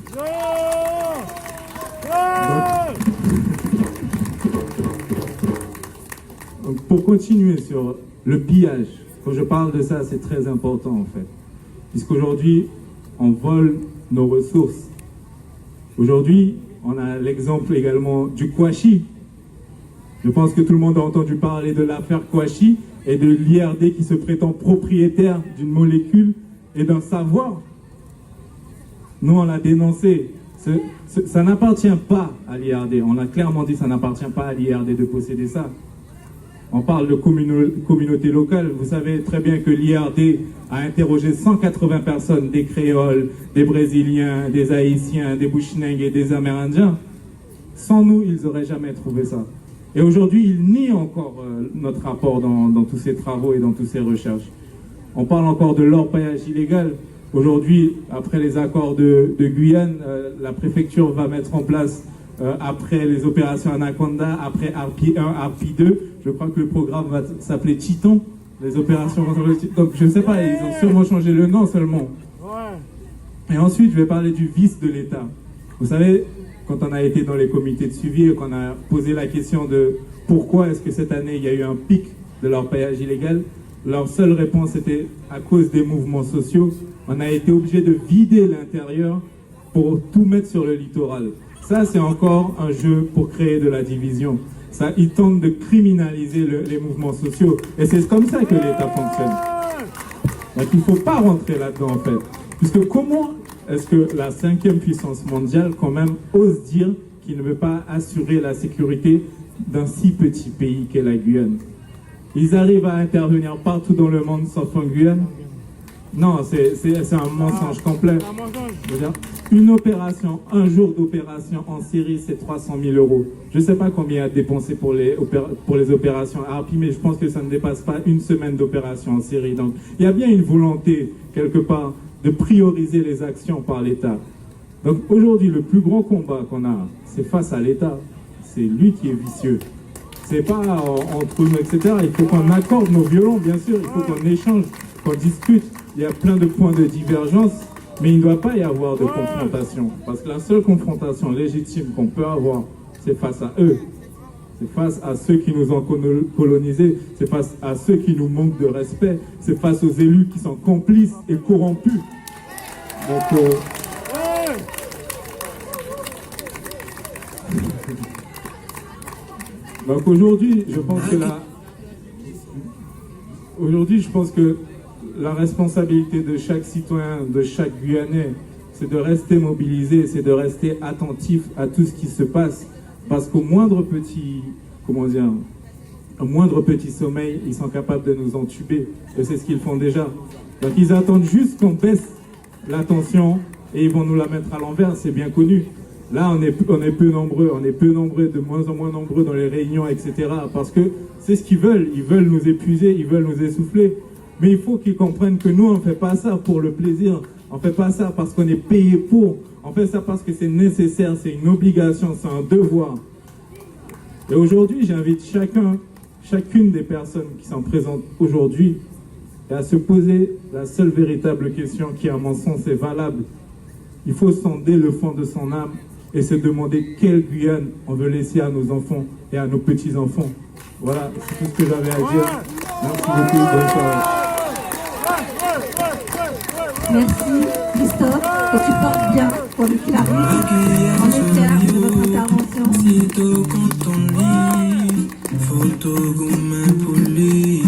Donc, pour continuer sur le pillage, quand je parle de ça, c'est très important en fait. Puisqu'aujourd'hui, on vole nos ressources. Aujourd'hui, on a l'exemple également du Kouachi. Je pense que tout le monde a entendu parler de l'affaire Kouachi et de l'IRD qui se prétend propriétaire d'une molécule et d'un savoir. Nous, on l'a dénoncé. Ça n'appartient pas à l'IRD. On a clairement dit que ça n'appartient pas à l'IRD de posséder ça. On parle de communauté locale. Vous savez très bien que l'IRD a interrogé 180 personnes, des créoles, des brésiliens, des haïtiens, des bushinengues et des amérindiens. Sans nous, ils n'auraient jamais trouvé ça. Et aujourd'hui, ils nient encore notre rapport dans tous ces travaux et dans toutes ces recherches. On parle encore de l'orpaillage illégal. Aujourd'hui, après les accords de Guyane, la préfecture va mettre en place, après les opérations Anaconda, après Harpie 1, Harpie 2, je crois que le programme va s'appeler Titan, les opérations. Donc je ne sais pas, ils ont sûrement changé le nom seulement. Et ensuite, je vais parler du vice de l'État. Vous savez, quand on a été dans les comités de suivi et qu'on a posé la question de pourquoi est-ce que cette année il y a eu un pic de l'orpaillage illégal, leur seule réponse était à cause des mouvements sociaux. On a été obligé de vider l'intérieur pour tout mettre sur le littoral. Ça, c'est encore un jeu pour créer de la division. Ça, ils tentent de criminaliser les mouvements sociaux. Et c'est comme ça que l'État fonctionne. Donc il ne faut pas rentrer là-dedans en fait. Puisque comment est-ce que la 5e puissance mondiale quand même ose dire qu'il ne veut pas assurer la sécurité d'un si petit pays qu'est la Guyane? Ils arrivent à intervenir partout dans le monde sauf en Guyane? Non, c'est un mensonge complet. Je veux dire, une opération, un jour d'opération en Syrie, c'est 300 000 €. Je ne sais pas combien a dépensé pour les opérations à Harpie, mais je pense que ça ne dépasse pas une semaine d'opération en Syrie. Donc, il y a bien une volonté, quelque part, de prioriser les actions par l'État. Donc, aujourd'hui, le plus grand combat qu'on a, c'est face à l'État. C'est lui qui est vicieux. C'est pas entre nous, etc. Il faut qu'on accorde nos violons, bien sûr. Il faut qu'on échange, qu'on discute. Il y a plein de points de divergence, mais il ne doit pas y avoir de confrontation. Parce que la seule confrontation légitime qu'on peut avoir, c'est face à eux. C'est face à ceux qui nous ont colonisés, c'est face à ceux qui nous manquent de respect, c'est face aux élus qui sont complices et corrompus. Donc aujourd'hui, je pense que la responsabilité de chaque citoyen, de chaque Guyanais, c'est de rester mobilisé, c'est de rester attentif à tout ce qui se passe. Parce qu'au moindre petit, au moindre petit sommeil, ils sont capables de nous entuber. Et c'est ce qu'ils font déjà. Donc ils attendent juste qu'on baisse la tension et ils vont nous la mettre à l'envers, c'est bien connu. Là, on est peu nombreux, de moins en moins nombreux dans les réunions, etc. Parce que c'est ce qu'ils veulent. Ils veulent nous épuiser, ils veulent nous essouffler. Mais il faut qu'ils comprennent que nous, on ne fait pas ça pour le plaisir. On ne fait pas ça parce qu'on est payé pour. On fait ça parce que c'est nécessaire, c'est une obligation, c'est un devoir. Et aujourd'hui, j'invite chacune des personnes qui sont présentes aujourd'hui à se poser la seule véritable question qui, à mon sens, est valable. Il faut sonder le fond de son âme et se demander quelle Guyane on veut laisser à nos enfants et à nos petits-enfants. Voilà, c'est tout ce que j'avais à dire. Merci beaucoup, bonne soirée. Merci Christophe, que tu portes bien pour le qu'il arrive. On est fiers de votre intervention. Sitôt quand on lit, photo gourmet poli.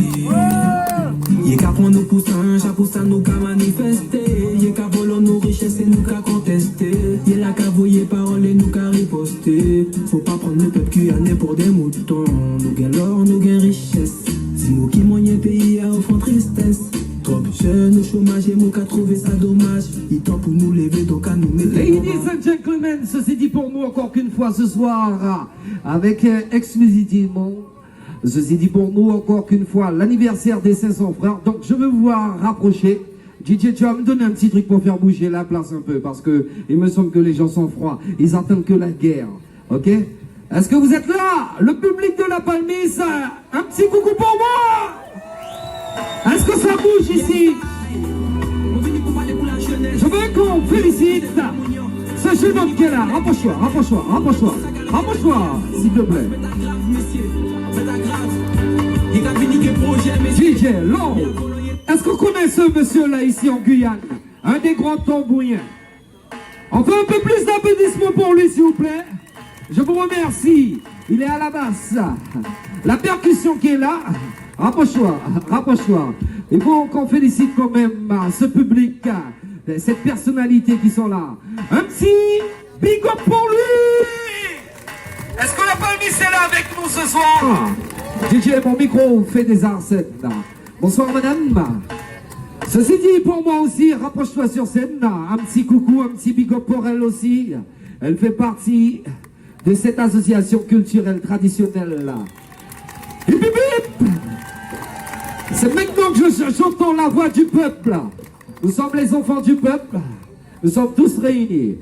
Y'a qu'à prendre nos poussins, chaque poussin nous qu'à manifester. Y'a qu'à voler nos richesses et nous qu'à contester. Y'a là qu'à voyer paroles et nous qu'à riposter. Faut pas prendre le peuple guyanais pour des moutons. Nous gain l'or, nous gain richesse. Si nous qui moyen pays à offrant tristesse. Trop jeune au chômage et nous qu'à trouver ça dommage. Il temps pour nous lever donc à nous mettre. Ladies and gentlemen, ceci dit pour nous encore qu'une fois ce soir, avec exclusivement, ceci dit pour nous encore qu'une fois l'anniversaire des 500 frères. Donc je veux vous voir rapprocher. DJ, tu vas me donner un petit truc pour faire bouger la place un peu, parce que il me semble que les gens sont froids. Ils attendent que la guerre. Ok? Est-ce que vous êtes là? Le public de la Palmise, un petit coucou pour moi! Est-ce que ça bouge ici? Je veux qu'on félicite ce jeune homme qui est là. Rapproche-toi, rapproche-toi, rapproche-toi, rapproche-toi, s'il te plaît. DJ Long. Est-ce qu'on connaît ce monsieur-là ici en Guyane? Un des grands tambouriens. On fait un peu plus d'applaudissements pour lui, s'il vous plaît. Je vous remercie. Il est à la basse. La percussion qui est là. Rapproche-toi, rapproche-toi. Il faut qu'on félicite quand même ce public, cette personnalité qui sont là. Un petit big up pour lui. Est-ce que la Palmise est là avec nous ce soir? DJ, mon micro fait des arcènes. Bonsoir madame. Ceci dit, pour moi aussi, rapproche-toi sur scène. Un petit coucou, un petit big up pour elle aussi. Elle fait partie de cette association culturelle traditionnelle. Hip hip hip. C'est maintenant que j'entends la voix du peuple. Nous sommes les enfants du peuple. Nous sommes tous réunis.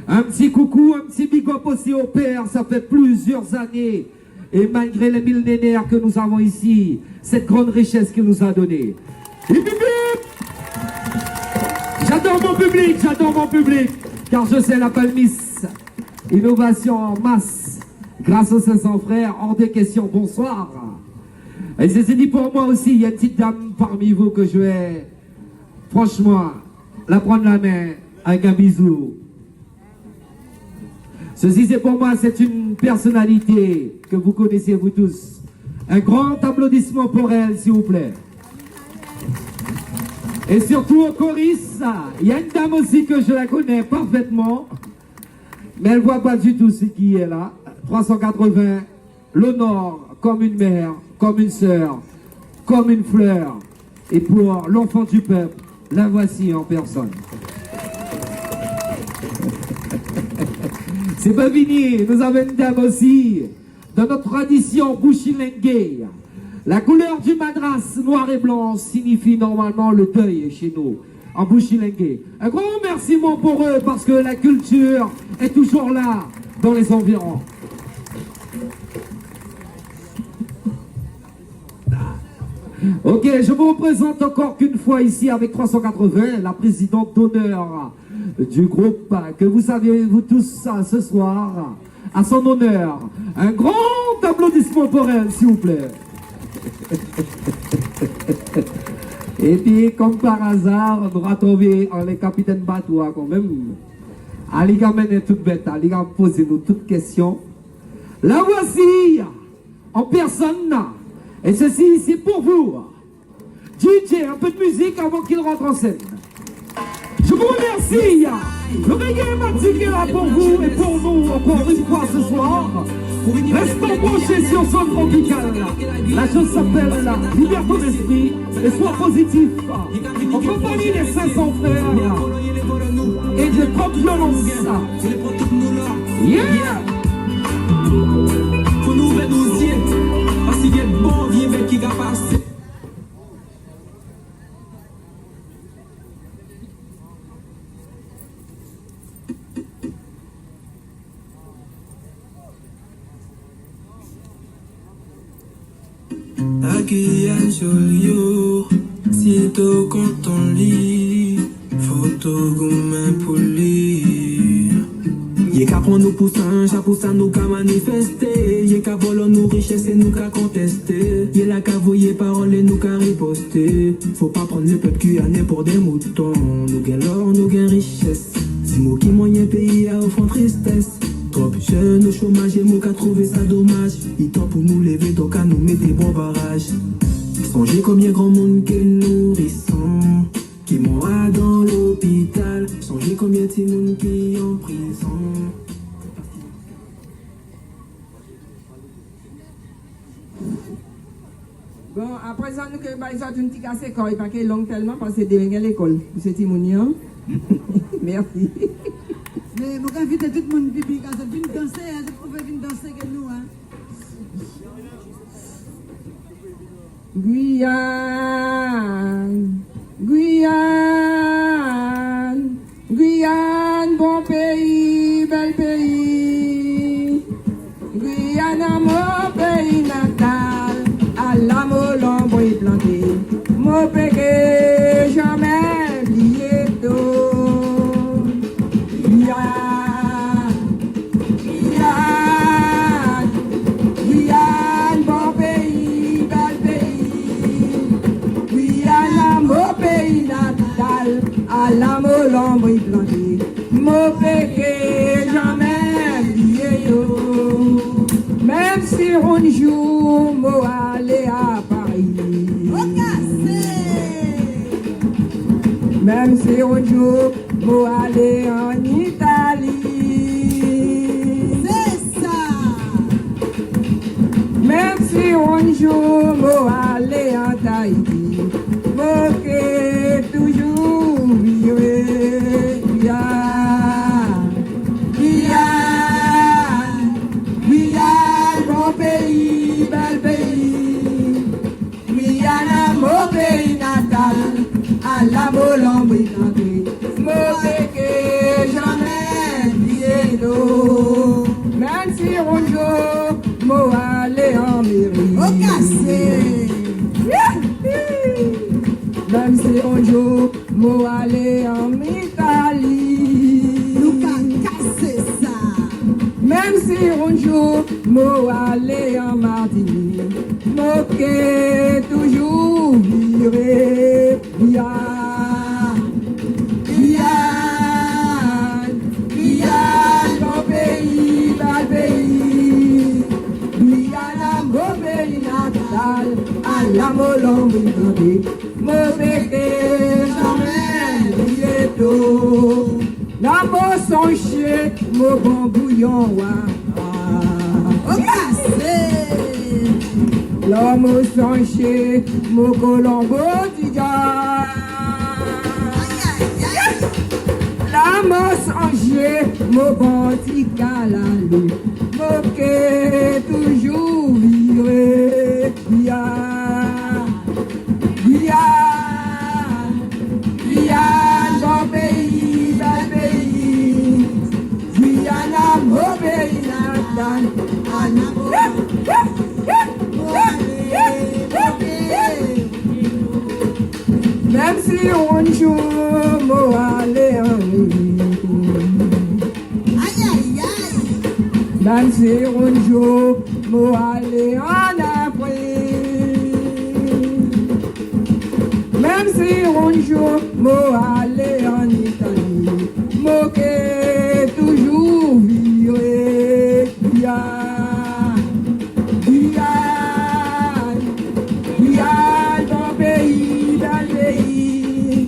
Un petit coucou, un petit big up aussi au père. Ça fait plusieurs années. Et malgré les millénaires que nous avons ici, cette grande richesse qu'il nous a donnée. Hip hip hip. J'adore mon public. Car je sais la Palmise. Innovation en masse. Grâce aux 500 frères, hors des questions. Bonsoir. Et c'est dit pour moi aussi, il y a une petite dame parmi vous que je vais, franchement, la prendre la main avec un bisou. Ceci c'est pour moi, c'est une personnalité que vous connaissez vous tous. Un grand applaudissement pour elle, s'il vous plaît. Et surtout au chorus, il y a une dame aussi que je la connais parfaitement, mais elle ne voit pas du tout ce qui est là. 380, l'honneur comme une mère, comme une sœur, comme une fleur. Et pour l'enfant du peuple, la voici en personne. C'est pas fini, nous avons une dame aussi, dans notre tradition Bouchilengue. La couleur du madras noir et blanc signifie normalement le deuil chez nous, en Bouchilengue. Un grand remerciement pour eux, parce que la culture est toujours là, dans les environs. Ok, je vous représente encore qu'une fois ici avec 380, la présidente d'honneur du groupe que vous savez vous tous ce soir, à son honneur. Un grand d'applaudissements pour elle, s'il vous plaît. Et puis, comme par hasard, on va trouver les capitaines Batoua quand même. Aliga mène toute bête, Aliga pose nous toutes questions. La voici, en personne. Et ceci, c'est pour vous. DJ, un peu de musique avant qu'il rentre en scène. Je vous remercie. Le reggae matique est là pour vous et pour nous encore une fois ce soir. Restons branchés sur son tropical. La chose s'appelle la liberté d'esprit et sois positif. En compagnie des 500 frères et de 30 violences. Yeah! Faut nous ouvrir nos yeux, parce qu'il y a de bons vieux mecs qui va passer. Guyane Jolio, si t'es content lit, photo gomme pour lire. Y'a qu'à prendre nous pour ça nous qu'à manifester. Y'a qu'à voler nos richesses et nous qu'à contester. Y'a là qu'à voyer paroles et nous qu'à riposter. Faut pas prendre le peuple guyanais pour des moutons. Nous gain l'or, nous gain richesse. Si moi qui moyen pays à offrant tristesse. Trop jeune au chômage et moi qu'à trouver ça dommage. Il temps pour nous lever donc à nous mettre des bons barrages. Songez combien grand monde que nourrissons qui mourra dans l'hôpital. Songez combien de monde qui en prison. Bon, à présent, nous avons une petite casse quand il n'y a pas long tellement parce que c'est délingué à l'école. Vous êtes Timounian. Merci. Mais je vais inviter tout le monde pipi quand ça vient danser, ça peut venir danser que nous. Guyane, Guyane, Guyane, bon pays, bel pays. Guyane, mon pays natal, à la molombe est planté. Mon péché, jamais oublié d'eau. Guyane, Guyane, Guyane, bon pays, bel pays. Guyane, mon pays natal, à la molombe est planté. Mon péché, jamais oublié d'eau. Même si un jour, moi aller à Paris. Même si un jour, moi aller en Italie. C'est ça. Même si un jour, moi aller en Tahiti. Moi que toujours vivre. Guyane, bon pays, bel pays. Guyane, mon pays natal, à la molombe plantée. Mon péché, jamais oublié d'eau. Même si un jour, moi aller en mairie. Au cassé. Même si un jour, moi aller en Italie. Nous allons casser ça. Même si un jour, moi aller en Martinique, moi que toujours vivre. Guyane, Guyane, mon pays, bel pays. Guyane, mon pays natal, à la molombe plantée. Mon péché, jamais oublié d'eau. La mort sans chien, mon bon bouillon, Au cassé. l'homme sans chien, mon colombo tigre. La mort sans chien, mon bon tigalalou, mon que toujours vivre. Guyane, Guyane, bon pays, bel pays. Guyane, mon pays natal, à la même si un jour, moi aller en Aïe, aïe, aïe. même si un jour, moi aller en Afrique. Même si un jour moi aller en Italie, moi que toujours vivre bien, bien, mon pays, bel pays,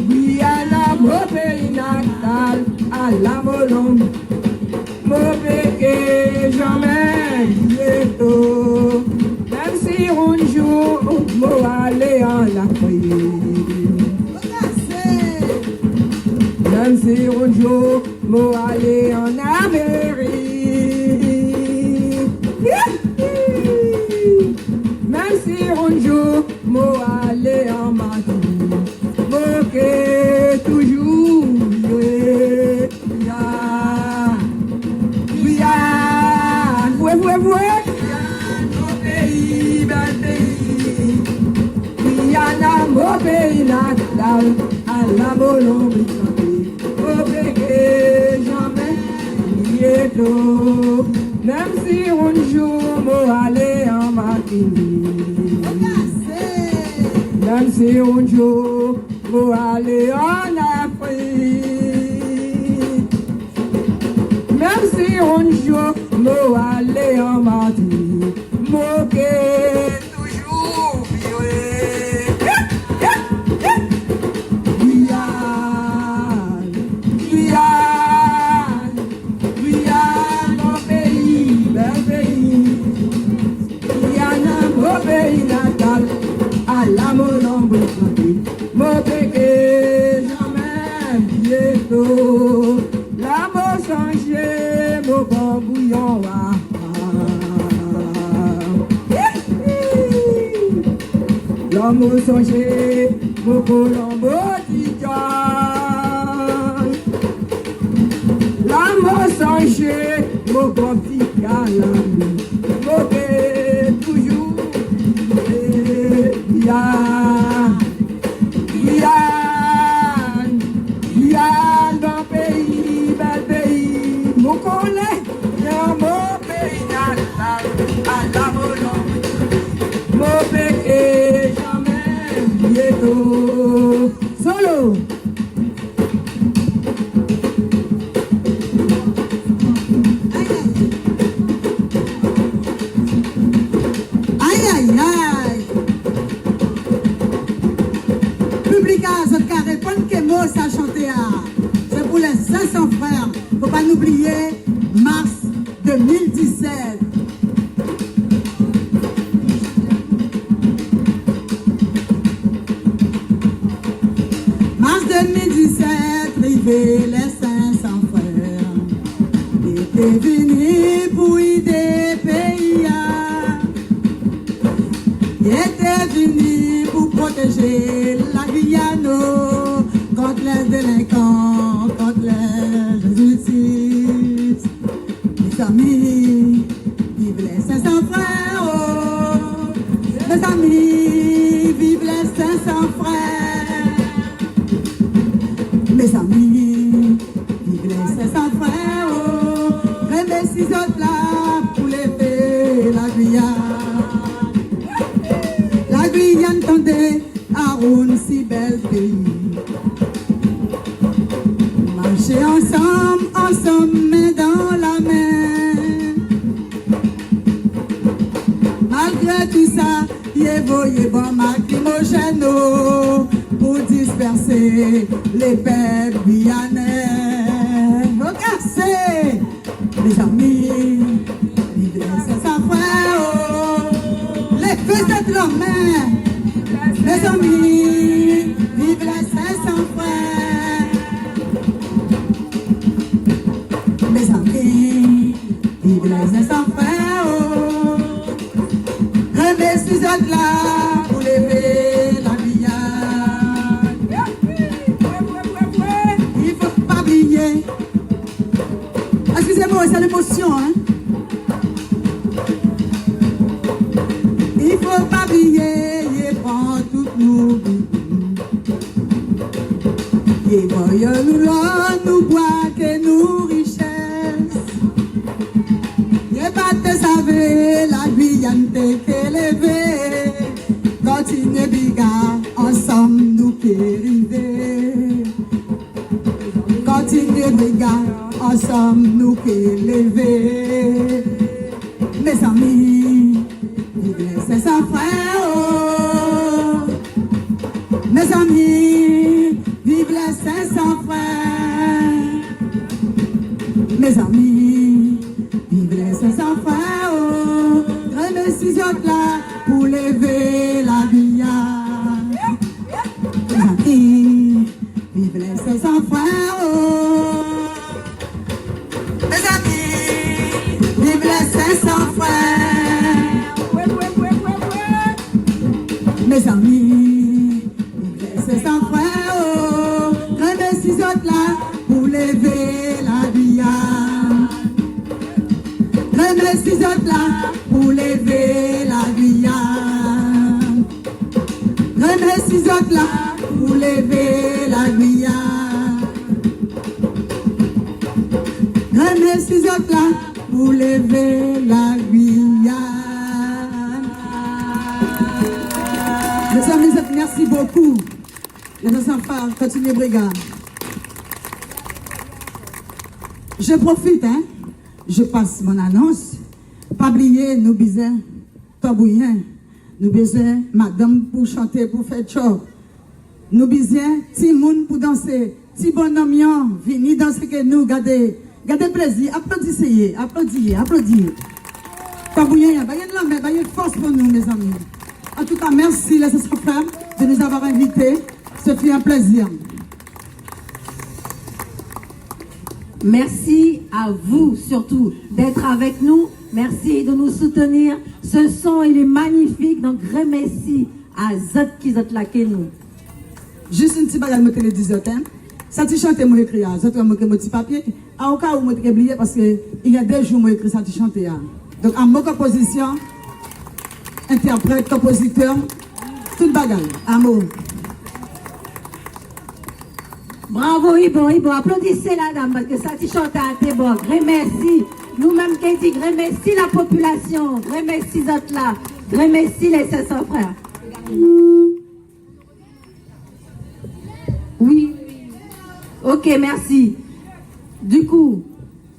bien, mon pays natal, à la Molombe. Mon péché jamais bientôt, même si un jour moi aller en Afrique, même si un jour moi aller en Amérique, même si un jour moi aller en Martinique, moi que toujours mon pays natal, à la Molombe, au péché jamais bientôt, même si un jour moi aller en Martinique, même si un jour moi aller en Afrique, même si un jour moi aller en Martinique, moi que toujours à la Molombe, mon péché jamais bientôt, la mort changé, mon bon bouillon, l'homme changé, mon colombo d'Idiot, la mort changé, mon bon petit calame, mon péché toujours. Yann, dans pays, bel pays, mon collègue, dans mon pays natal, à la Molombe, mon péché jamais bientôt. Solo. Ça chanter c'est pour les 500 frères. Faut pas l'oublier, mars 2017. Mars 2017, rivé les 500 frères. Ils étaient venus pour aider pays. Ils étaient venus pour protéger la Guyane contre les délinquants, contre les justices. Mes amis, vive les 500 frères, oh. Mes amis, vive les 500 frères. Mes amis, vive les 500 frères, oh. Remets 6 autres là pour lever la Guyane. La Guyane tendait à un si bel pays. Marcher ensemble, ensemble, main dans la main. Malgré tout ça, il évolue bon lacrymogène pour disperser les peuples guyanais. Vous cassez, mes amis, vive les 500 frères, les feux de la main. Mes amis, vive les 500 frères. Mes amis, vive les 500 frères. Remets ces autres là pour lever la Guyane. Il faut pas briller. Excusez-moi, c'est l'émotion, hein. Il faut pas briller, il prend tout nous. Et voyons nous là, nous boire que nous richesses. Il pas te savoir. lever la Guyane t'es lever. Continue biga, ensemble nous qui river. Continue biga, ensemble nous qui lever. Mes amis, vive les 500 frères. Oh. Mes amis, vive les 500 frères. Mes amis, vive les 500 frères. Oh. Remercie là pour lever la Guyane. Mes amis, vive les 500 frères. Oh. Mes amis, vive les 500 frères. Mes amis, vive les 500 frères. Oh. Remercie là pour lever la Guyane. Remercie là pour lever la Guyane. Remercie là pour lever la Guyane. Remercie là pour lever la Guyane. Mes amis, merci beaucoup. Les enfants, continuez brigade. Je profite, hein. Je passe mon annonce. Pas oublier, nous besoin tambourin. Nous besoin madame pour chanter, pour faire show. Nous besoin petit monde pour danser. Petit bonhomme, venez danser que nous, gardez plaisir. Applaudissez, applaudissez. Tambourin, il y a de force pour nous, mes amis. En tout cas, merci les frères de nous avoir invités. Ce fut un plaisir. Merci à vous surtout d'être avec nous. Merci de nous soutenir. Ce son, il est magnifique. Donc, grand merci à Zot qui Zot là que nous. Juste une petite bagarre, je me dis Zot. Ça, tu chantes, moi écrit. Zot, moi écrit mon petit papier. En cas où moi t'ai oublié parce qu'il y a 2 jours, moi écrit ça, tu chantes. Donc, en mon composition, interprète, compositeur, toute bagarre. Amour. Bravo, Ibo. Applaudissez la dame parce que ça, tu chantes à tes bords. Merci. Nous-mêmes, qui dit, merci la population. Merci Zot là. Merci les 500 frères. Oui. Ok, merci. Du coup,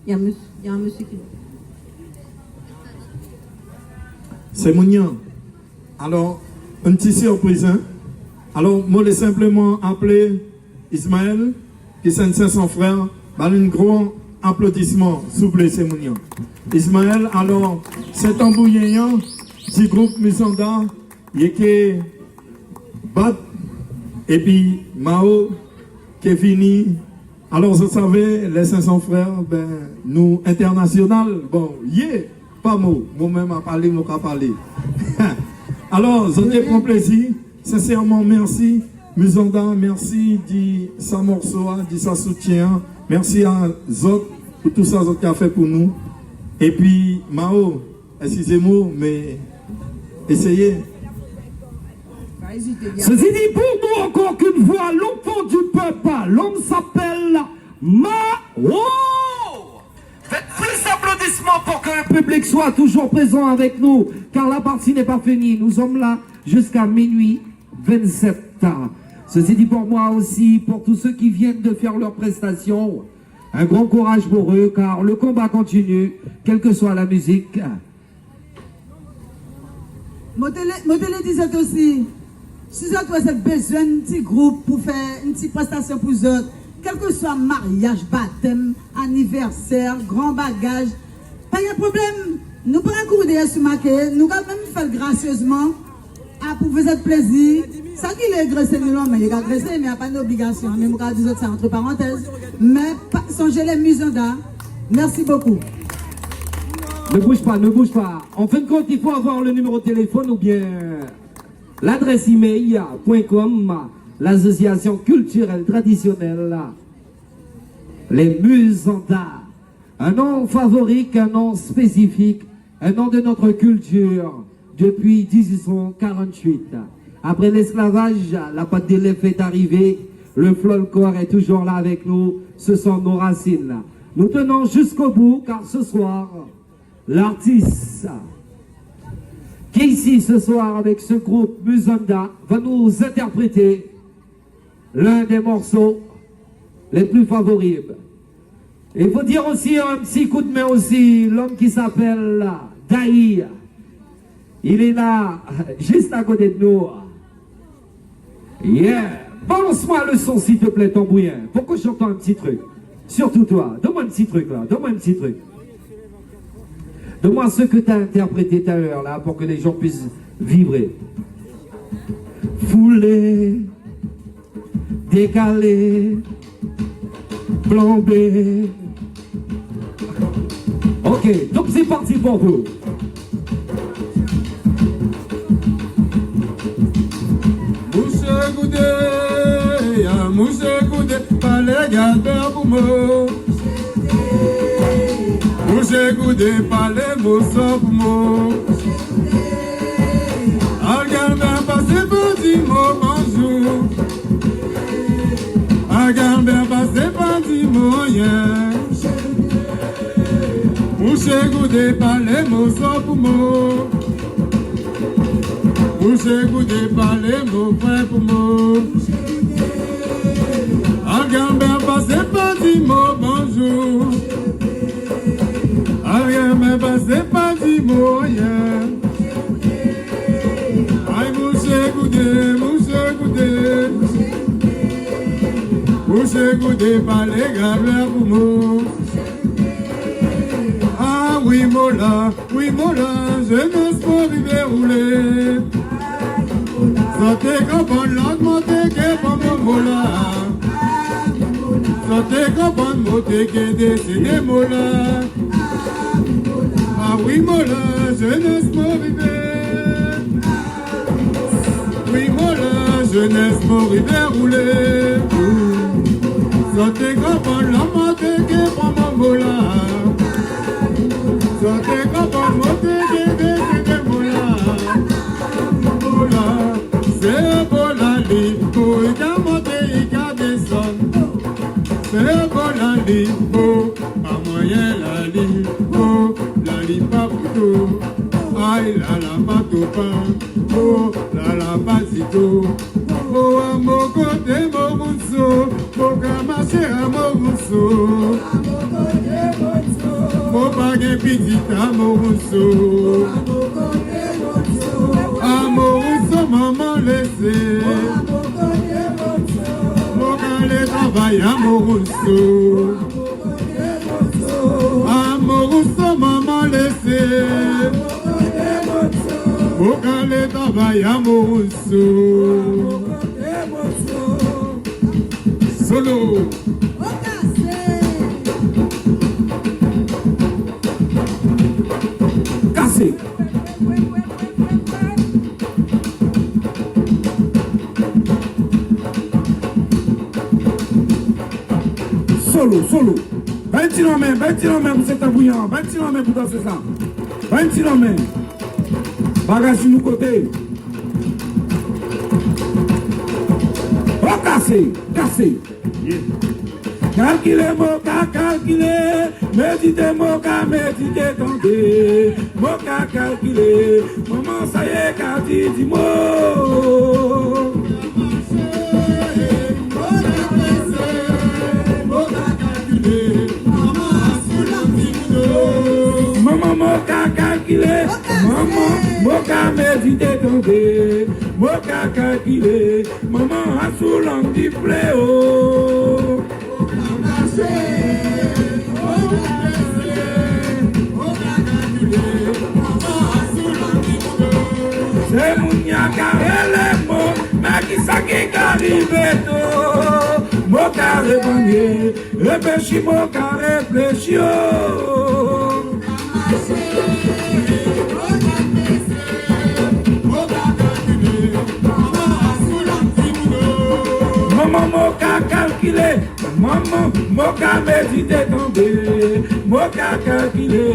il y a un monsieur qui... C'est Mounian. Alors, une petite surprise. Hein? Alors, moi, je simplement appelé Ismaël, qui sont 500 frères, par un grand applaudissement, s'il vous plaît, c'est Mounian. Ismaël, alors, c'est tambouillant du groupe Musanda, il est Bat, et puis Mao, qui est fini. Alors, vous savez, les 500 frères, ben, nous, international, bon, pas moi-même à parler, moi qu'à parler. Alors, je te prends plaisir, sincèrement, merci. Musanda, merci de sa morceau, de sa soutien. Merci à Zot pour tout ça qu'il a fait pour nous. Et puis, Mao, excusez-moi, mais essayez. Ceci dit pour nous encore qu'une fois, l'enfant du peuple, l'homme s'appelle Mao. Faites plus d'applaudissements pour que le public soit toujours présent avec nous, car la partie n'est pas finie. Nous sommes là jusqu'à minuit 27. Ceci dit pour moi aussi, pour tous ceux qui viennent de faire leur prestation, un grand courage pour eux, car le combat continue, quelle que soit la musique. Modèle disait aussi, si vous avez besoin d'un petit groupe pour faire une petite prestation pour vous autres, quel que soit mariage, baptême, anniversaire, grand bagage, pas de problème. Nous prenons un coup de sur marqué, nous allons même faire gracieusement pour vous être plaisir. Ça qui est graissé, nous l'avons, mais il a graissé, mais il n'y a pas d'obligation. Mais nous allons dire ça entre parenthèses. Mais songez les Musanda. Merci beaucoup. Ne bouge pas, ne bouge pas. En fin de compte, il faut avoir le numéro de téléphone ou bien l'adresse email.com, l'association culturelle traditionnelle, les Musanda. Un nom favorique, un nom spécifique, un nom de notre culture depuis 1848. Après l'esclavage, la pâte d'élève est arrivée, le folklore est toujours là avec nous, ce sont nos racines. Nous tenons jusqu'au bout car ce soir, l'artiste qui ici ce soir avec ce groupe Musonda va nous interpréter l'un des morceaux les plus favorables. Il faut dire aussi un petit coup de main aussi, l'homme qui s'appelle Daï. Il est là, juste à côté de nous. Yeah! Balance-moi le son s'il te plaît, tambourin, pour que j'entende un petit truc. Surtout toi, donne-moi un petit truc là, donne-moi un petit truc. Donne-moi ce que tu as interprété tout à l'heure là, pour que les gens puissent vibrer. Foulé, décalé, plombé. Ok, donc c'est parti pour vous. Mouche goudé, pas les galbert pour moi. Mouche goudé, pas les mots pour moi. Al galbert passé petit mot bonjour. Al galbert passé petit mot yeah. Mouche goudé, pas les mots pour moi. Mouche goudé, pas les mots frères pour moi. Algambert passé petit mot bonjour. Algambert passé petit mot yeah. Aïe mouche goudé, mouche goudé. Mouche goudé, pas les gambers pour moi. Ah oui mola, jeunesse pour vivre rouler. Santé comme bonne langue, montée que pas mon mola. Santé comme bonne montée que décidé mola. Ah oui mola, jeunesse pour vivre. Oui mola, jeunesse pour vivre rouler. Santé comme bonne langue, montée que pas mon mola. Santé comme bonne montée que décidé mola. C'est bon la vie, pour y monter, y descendre. C'est bon la vie, pas moyen la vie pas pour tout. Aïe la pas tout pain, la pas si tout. À mon côté, mon mousseau, pour qu'à marcher à mon mousseau. Mon baguette petit à mon mousseau. Amoureux, maman laissé. Mon calé travail, amoureux. Amoureux, maman laissé. Mon calé travail, amoureux. Solo. Cassé. Solo. 20 en main pour cet abouillant. 20 en main pour danser ça. 20 en main. Bagage sur nous côté. Oh, cassé. Calculez, moka, calculez. Méditez, moka, méditez, tendez. Moka, calculez. Maman, ça y est, qu'a dit mot. Maman moka calculé, maman moka méditer tomber, moka calculé, maman a sous l'angle du fléau. C'est mon yaka les mots, mais qui ça qui arrive tout. Moka réfléchi, moka réfléchi. Maman moka calculé, maman moka méditer tomber, moka calculé,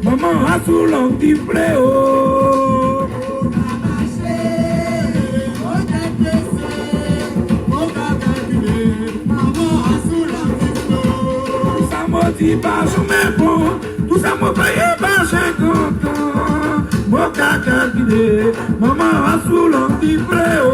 maman a sous l'angle du fléau. Tout ça m'a dit pas jamais bon, tout ça m'a payé pas 50 ans. mon caca qui est, maman a sous l'anti-fléau.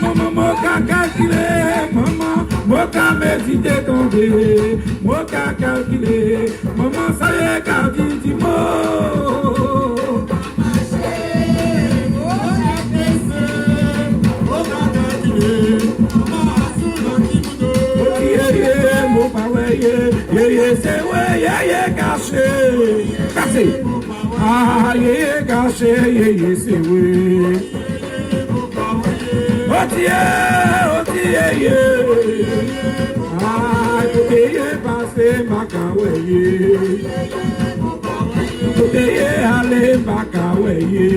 Maman, caca qui est, maman, moi qu'à méditer tomber, moi qu'à calculer, maman ça y est qu'à dire du mot. C'est ouais, yé caché, caché. Ah, yé caché, yé c'est ouais. Otié, yé. Ah, côté yé passé Makawe yé. Côté yé allé Makawe yé.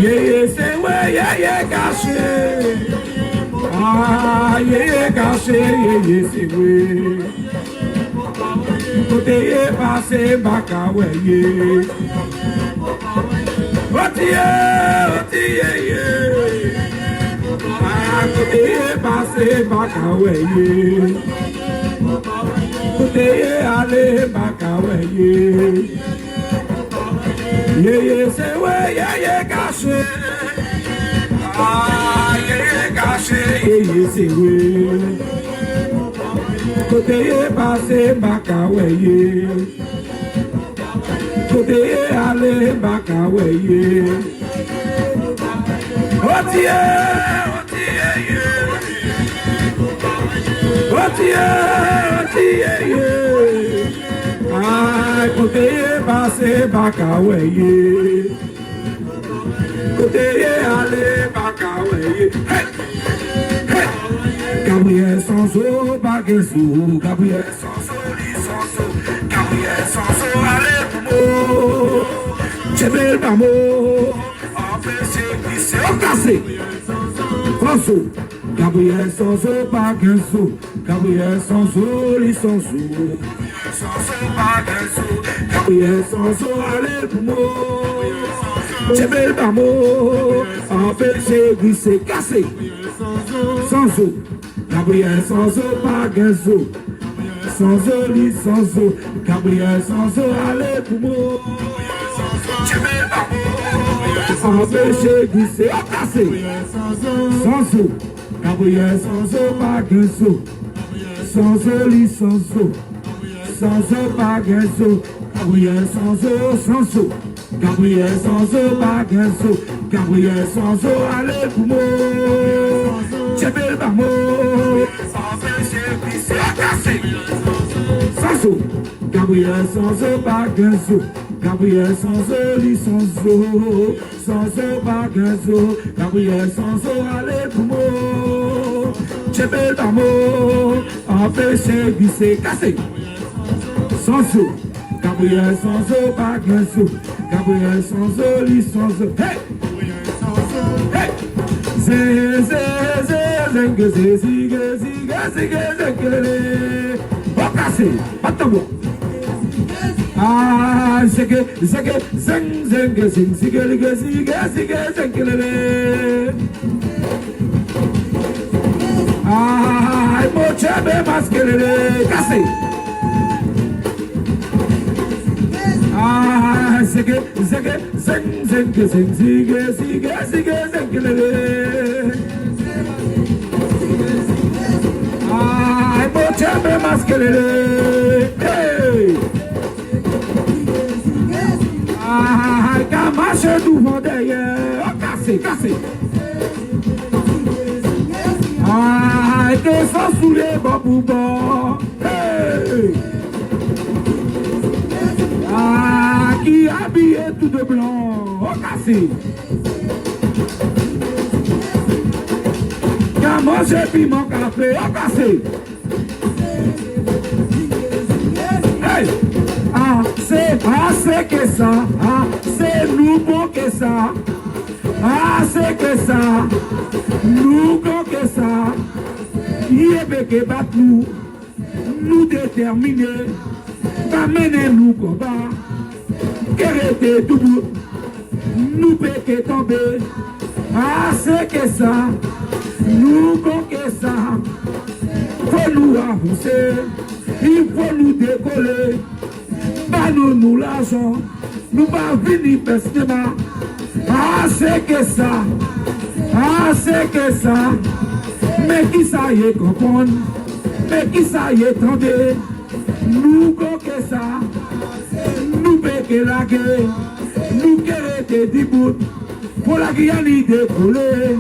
Yé c'est ouais, yé caché. Ah, yé caché, yé c'est ouais. Côté yé passé Makawe yé. Otié, yé. Ah, côté yé passé Makawe yé. Côté yé allé Makawe yé. Yé c'est ouais, yé caché. Ah, yé caché, yé c'est ouais. Côté yé passé Makawe yé. Côté yé allé Makawe yé. Otié, yé. Otié, yé. Ah, côté yé passé Makawe yé. Côté yé allé Makawe yé. Hey, hey. Gabriel Sanso, Baguesso, Gabriel Sanso, Lissanso, Gabriel Sanso, allez pour Jebel Bamo, c'est cassé. Sanso, Gabriel Sanso, Baguesso, Gabriel Sanso, Lissanso, Sanso, Baguesso, Gabriel Sanso, allez pour Jebel Bamo, c'est cassé. Sanso, Gabriel Sanso, Baguesso, Sanso, Lissanso, Gabriel Sanso, allez pour moi. Empêché, glissé, cassé. Sanso, Gabriel Sanso, Baguesso, Sanso, Lissanso, Sanso, Baguesso, Gabriel Sanso, Sanso, Gabriel Sanso, Baguesso, Gabriel Sanso, allez pour moi. Jebel Bamo, Sanso, Gabriel Sanso, Baguesso, Gabriel Sanso, Lissanso, Sanso, Baguesso, Gabriel Sanso, allez pour moi. Jebel Bamo, empêché, glissé, cassé. Sanso, Gabriel Sanso, Baguesso, Gabriel Sanso, Lissanso, hey! Hey! Ah, c'est que ah, mon chebe masquelele, cassé. Ah, c'est que ah, mon chebe masquelele, hey. Ah, Kamache du derrière, oh, cassé. Ah, descend sous les bambous, hey. Ah, qui habillé tout de blanc, oh, cassé. Qu'a mangé piment café, oh, cassé. Hey. Ah, c'est que ça, ah, c'est nous bon que ça. Ah, c'est que ça, nous bon que ça. Qui est que bat nous déterminer, va mener nous combat. Qu'elle était debout, nous péquer tomber. Ah, c'est que ça, Nous conquérons ça. Faut nous avancer. Il faut nous décoller. Pas nous l'argent. Nous pas venir pestement. Ah, c'est que ça. Ah, c'est que ça. Mais qui ça y est comprendre. Mais qui ça y est tendre. Nous conquérons ça. Nous péquons la guerre. Nous quérons des bouts. Pour la Guyane décoller.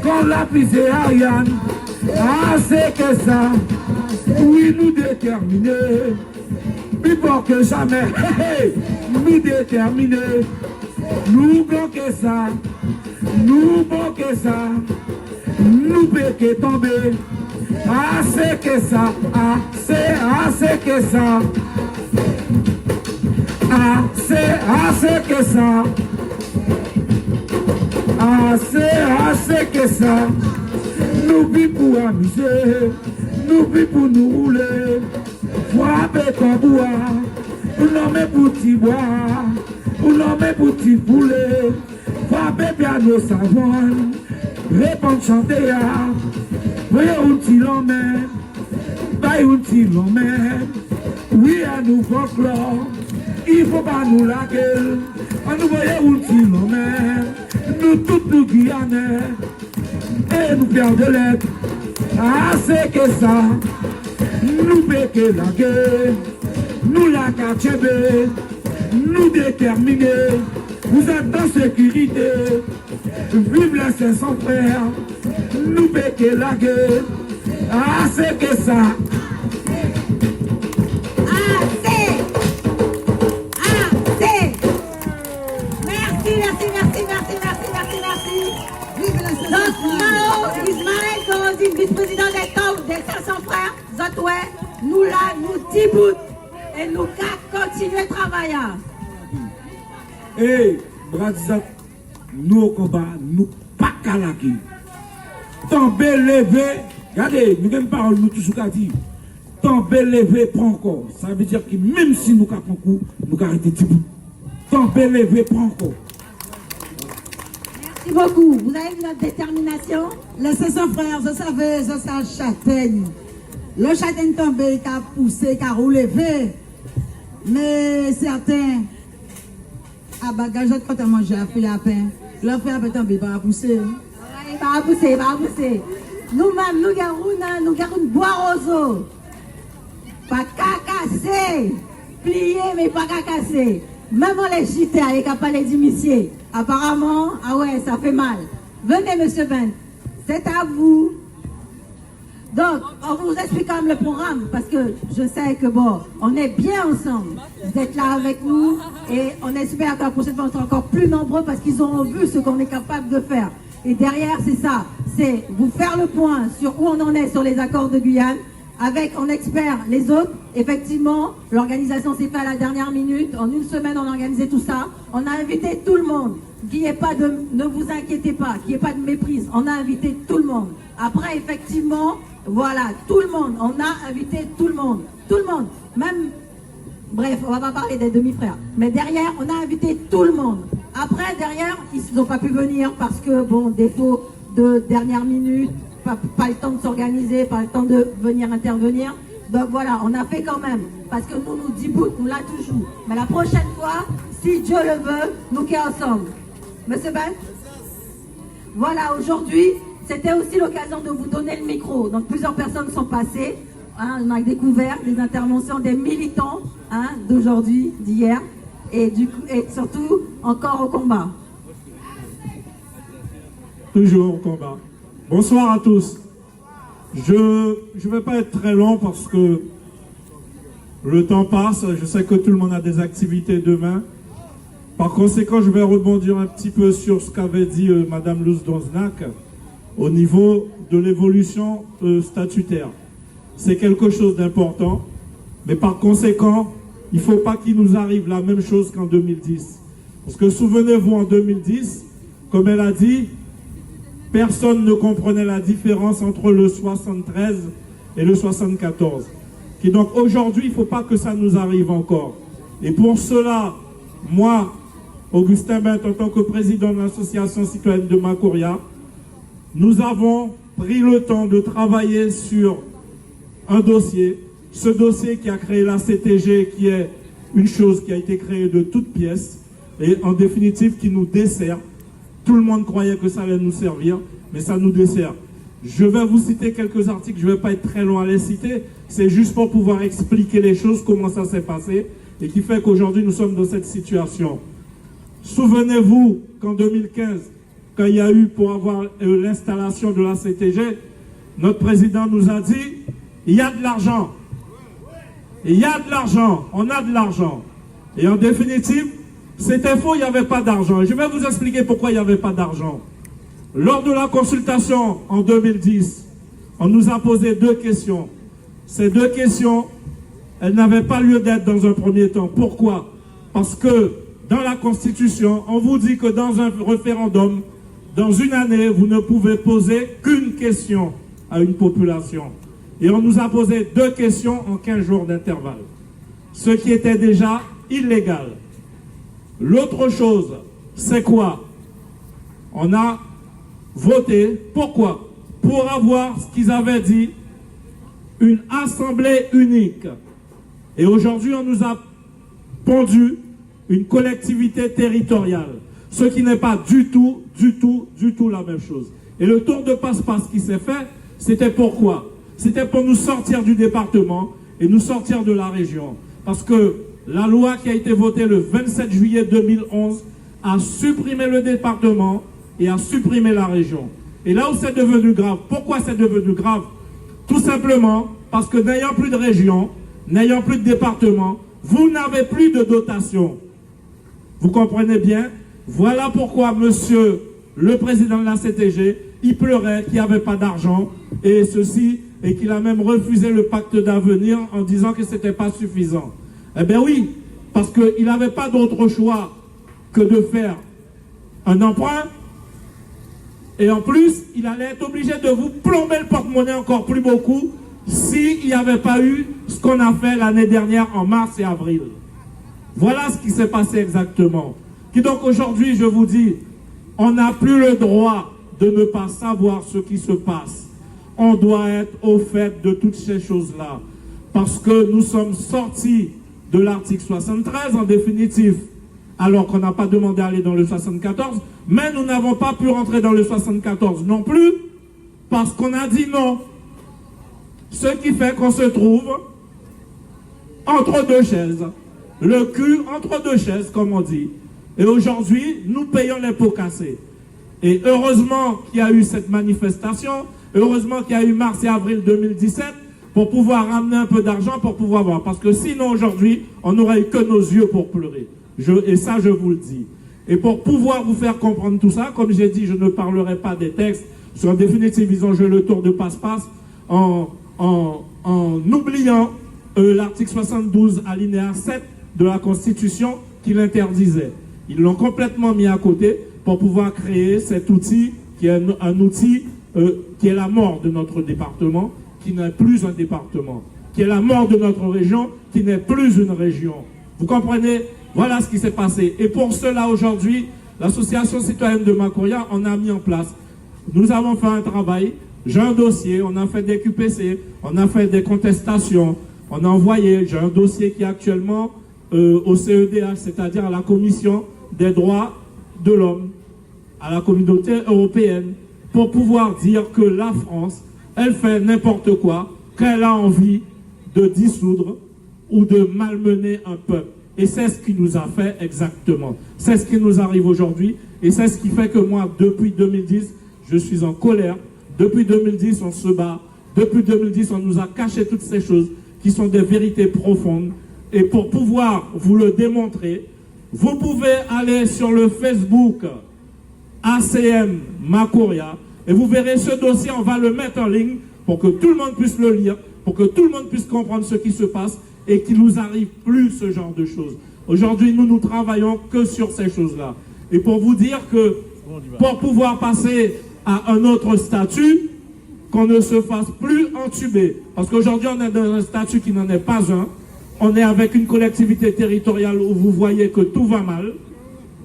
Quand la pisé Ariane. Ah, c'est que ça. Oui, nous déterminés. Plus fort que jamais. Nous déterminés. Nous bloquons ça. Nous bloquons ça. Nous péquons tomber. Ah, c'est que ça. Ah, c'est que ça. Ah, c'est que ça. Ah, c'est que ça. Nous vivons pour amuser. Nous vivons pour nous rouler. Frapper ton bois. Nous nommer pour t'y boire. Nous nommer pour t'y pouler. Frapper piano savon. Répondre chanter. Voyez où t'y l'emmène. Voyez où t'y l'emmène. Oui, à nous folklore. Il faut pas nous la gueule. On nous voyait où t'y l'emmène. Nous toutes nous Guyanais. Et nous faire de lettres. Ah, c'est que ça. Nous péquons la guerre. Nous la cachons. Nous déterminés. Vous êtes en sécurité. Vive les 500 frères. Nous péquons la guerre. Ah, c'est que ça. Ismaël Corozine, vice-président des 500 frères, Zotoué, nous là, nous Tibout, et nous continuer à travailler. Et, Brazat, nous au combat, nous pas calaki. Tomber, lever, regardez, nous n'avons pas nous tous qu'à dire. Tomber, lever, prend encore. Ça veut dire que même si nous avons un coup, nous avons arrêté Tibout. Tomber, lever, prend encore. Merci beaucoup. Vous avez vu notre détermination? Les 500 frères, vous savez, ça c'est un châtaigne. Le châtaigne tombé, qui a poussé, qui a relevé. Mais certains, à bagage, quand on mange à faire à pain, leur frère peut tomber, pas pousser. Il va pousser, il va pousser. Nous-mêmes, nous avons une bois roseau. Pas qu'à casser. Plier, mais pas qu'à casser. Même on les gîtes, il n'y a pas les initiés. Apparemment, ah ouais, ça fait mal. Venez, monsieur Ben. C'est à vous. Donc, on vous explique quand même le programme, parce que je sais que bon, on est bien ensemble. Vous êtes là avec nous, et on espère que la prochaine fois, on sera encore plus nombreux, parce qu'ils auront vu ce qu'on est capable de faire. Et derrière, c'est ça. C'est vous faire le point sur où on en est sur les accords de Guyane, avec en expert les autres. Effectivement, l'organisation s'est faite à la dernière minute. En une semaine, on a organisé tout ça. On a invité tout le monde. Qu'il n'y ait pas de, ne vous inquiétez pas, qu'il n'y ait pas de méprise. On a invité tout le monde. Après, effectivement, voilà, tout le monde. On a invité tout le monde. Tout le monde. Même, bref, on va pas parler des demi-frères. Mais derrière, on a invité tout le monde. Après, derrière, ils n'ont pas pu venir parce que, bon, défaut de dernière minute, pas le temps de s'organiser, pas le temps de venir intervenir. Donc voilà, on a fait quand même. Parce que nous disons, nous l'a toujours. Mais la prochaine fois, si Dieu le veut, nous qui ensemble. Monsieur Ben? Voilà, aujourd'hui, c'était aussi l'occasion de vous donner le micro. Donc plusieurs personnes sont passées. Hein, on a découvert des interventions des militants d'aujourd'hui, d'hier. Et surtout, encore au combat. Toujours au combat. Bonsoir à tous. Je ne vais pas être très long parce que le temps passe. Je sais que tout le monde a des activités demain. Par conséquent, je vais rebondir un petit peu sur ce qu'avait dit Madame Luz Donznak au niveau de l'évolution statutaire. C'est quelque chose d'important, mais par conséquent, il ne faut pas qu'il nous arrive la même chose qu'en 2010. Parce que souvenez-vous, en 2010, comme elle a dit, personne ne comprenait la différence entre le 73 et le 74. Et donc aujourd'hui, il ne faut pas que ça nous arrive encore. Et pour cela, moi, Augustin Bent, en tant que président de l'association citoyenne de Makouria, nous avons pris le temps de travailler sur un dossier, ce dossier qui a créé la CTG, qui est une chose qui a été créée de toutes pièces, et en définitive qui nous dessert. Tout le monde croyait que ça allait nous servir, mais ça nous dessert. Je vais vous citer quelques articles, je ne vais pas être très long à les citer, c'est juste pour pouvoir expliquer les choses, comment ça s'est passé, et qui fait qu'aujourd'hui nous sommes dans cette situation. Souvenez-vous qu'en 2015, quand il y a eu pour avoir l'installation de la CTG, notre président nous a dit, il y a de l'argent. Il y a de l'argent, on a de l'argent. Et en définitive, c'était faux, il n'y avait pas d'argent. Et je vais vous expliquer pourquoi il n'y avait pas d'argent. Lors de la consultation en 2010, on nous a posé 2 questions. Ces 2 questions, elles n'avaient pas lieu d'être dans un premier temps. Pourquoi? Parce que dans la Constitution, on vous dit que dans un référendum, dans une année, vous ne pouvez poser qu'une question à une population. Et on nous a posé 2 questions en 15 jours d'intervalle, ce qui était déjà illégal. L'autre chose, c'est quoi? On a voté, pourquoi? Pour avoir ce qu'ils avaient dit, une assemblée unique. Et aujourd'hui, on nous a pondu une collectivité territoriale, ce qui n'est pas du tout la même chose. Et le tour de passe-passe qui s'est fait, c'était pourquoi? C'était pour nous sortir du département et nous sortir de la région. Parce que la loi qui a été votée le 27 juillet 2011 a supprimé le département et a supprimé la région. Et là où c'est devenu grave, pourquoi c'est devenu grave? Tout simplement parce que n'ayant plus de région, n'ayant plus de département, vous n'avez plus de dotation. Vous comprenez bien? Voilà pourquoi monsieur le président de la CTG, il pleurait qu'il n'y avait pas d'argent et ceci, et qu'il a même refusé le pacte d'avenir en disant que ce n'était pas suffisant. Eh bien oui, parce qu'il n'avait pas d'autre choix que de faire un emprunt, et en plus, il allait être obligé de vous plomber le porte-monnaie encore plus beaucoup s'il n'y avait pas eu ce qu'on a fait l'année dernière en mars et avril. Voilà ce qui s'est passé exactement. Et donc aujourd'hui, je vous dis, on n'a plus le droit de ne pas savoir ce qui se passe. On doit être au fait de toutes ces choses-là. Parce que nous sommes sortis de l'article 73 en définitive, alors qu'on n'a pas demandé à aller dans le 74, mais nous n'avons pas pu rentrer dans le 74 non plus, parce qu'on a dit non. Ce qui fait qu'on se trouve entre 2 chaises. Le cul entre 2 chaises, comme on dit. Et aujourd'hui, nous payons les pots cassés. Et heureusement qu'il y a eu cette manifestation, heureusement qu'il y a eu mars et avril 2017, pour pouvoir ramener un peu d'argent, pour pouvoir voir. Parce que sinon, aujourd'hui, on n'aurait eu que nos yeux pour pleurer. Et ça, je vous le dis. Et pour pouvoir vous faire comprendre tout ça, comme j'ai dit, je ne parlerai pas des textes. En définitive, ils ont joué le tour de passe-passe en oubliant l'article 72, alinéa 7 de la Constitution qui l'interdisait. Ils l'ont complètement mis à côté pour pouvoir créer cet outil qui est un outil qui est la mort de notre département, qui n'est plus un département, qui est la mort de notre région, qui n'est plus une région. Vous comprenez? Voilà ce qui s'est passé. Et pour cela, aujourd'hui, l'association citoyenne de Macoria, on a mis en place. Nous avons fait un travail, j'ai un dossier, on a fait des QPC, on a fait des contestations, on a envoyé, j'ai un dossier qui est actuellement au CEDH, c'est-à-dire à la Commission des droits de l'homme, à la communauté européenne, pour pouvoir dire que la France, elle fait n'importe quoi, qu'elle a envie de dissoudre ou de malmener un peuple. Et c'est ce qui nous a fait exactement. C'est ce qui nous arrive aujourd'hui. Et c'est ce qui fait que moi, depuis 2010, je suis en colère. Depuis 2010, on se bat. Depuis 2010, on nous a caché toutes ces choses qui sont des vérités profondes. Et pour pouvoir vous le démontrer, vous pouvez aller sur le Facebook ACM Macoria et vous verrez ce dossier, on va le mettre en ligne pour que tout le monde puisse le lire, pour que tout le monde puisse comprendre ce qui se passe et qu'il nous arrive plus ce genre de choses. Aujourd'hui, nous travaillons que sur ces choses-là. Et pour vous dire que pour pouvoir passer à un autre statut, qu'on ne se fasse plus entuber. Parce qu'aujourd'hui, on est dans un statut qui n'en est pas un. On est avec une collectivité territoriale où vous voyez que tout va mal.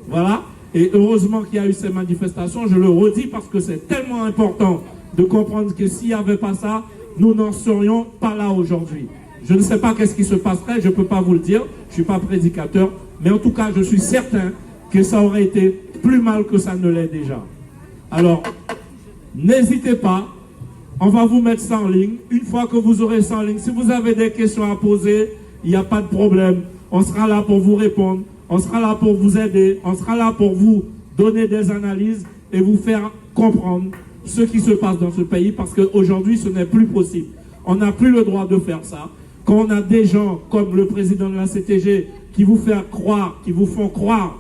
Voilà. Et heureusement qu'il y a eu ces manifestations. Je le redis parce que c'est tellement important de comprendre que s'il n'y avait pas ça, nous n'en serions pas là aujourd'hui. Je ne sais pas qu'est-ce qui se passerait, je ne peux pas vous le dire, je ne suis pas prédicateur, mais en tout cas, je suis certain que ça aurait été plus mal que ça ne l'est déjà. Alors, n'hésitez pas, on va vous mettre ça en ligne. Une fois que vous aurez ça en ligne, si vous avez des questions à poser, il n'y a pas de problème. On sera là pour vous répondre, on sera là pour vous aider, on sera là pour vous donner des analyses et vous faire comprendre ce qui se passe dans ce pays, parce qu'aujourd'hui, ce n'est plus possible. On n'a plus le droit de faire ça. Quand on a des gens comme le président de la CTG qui vous font croire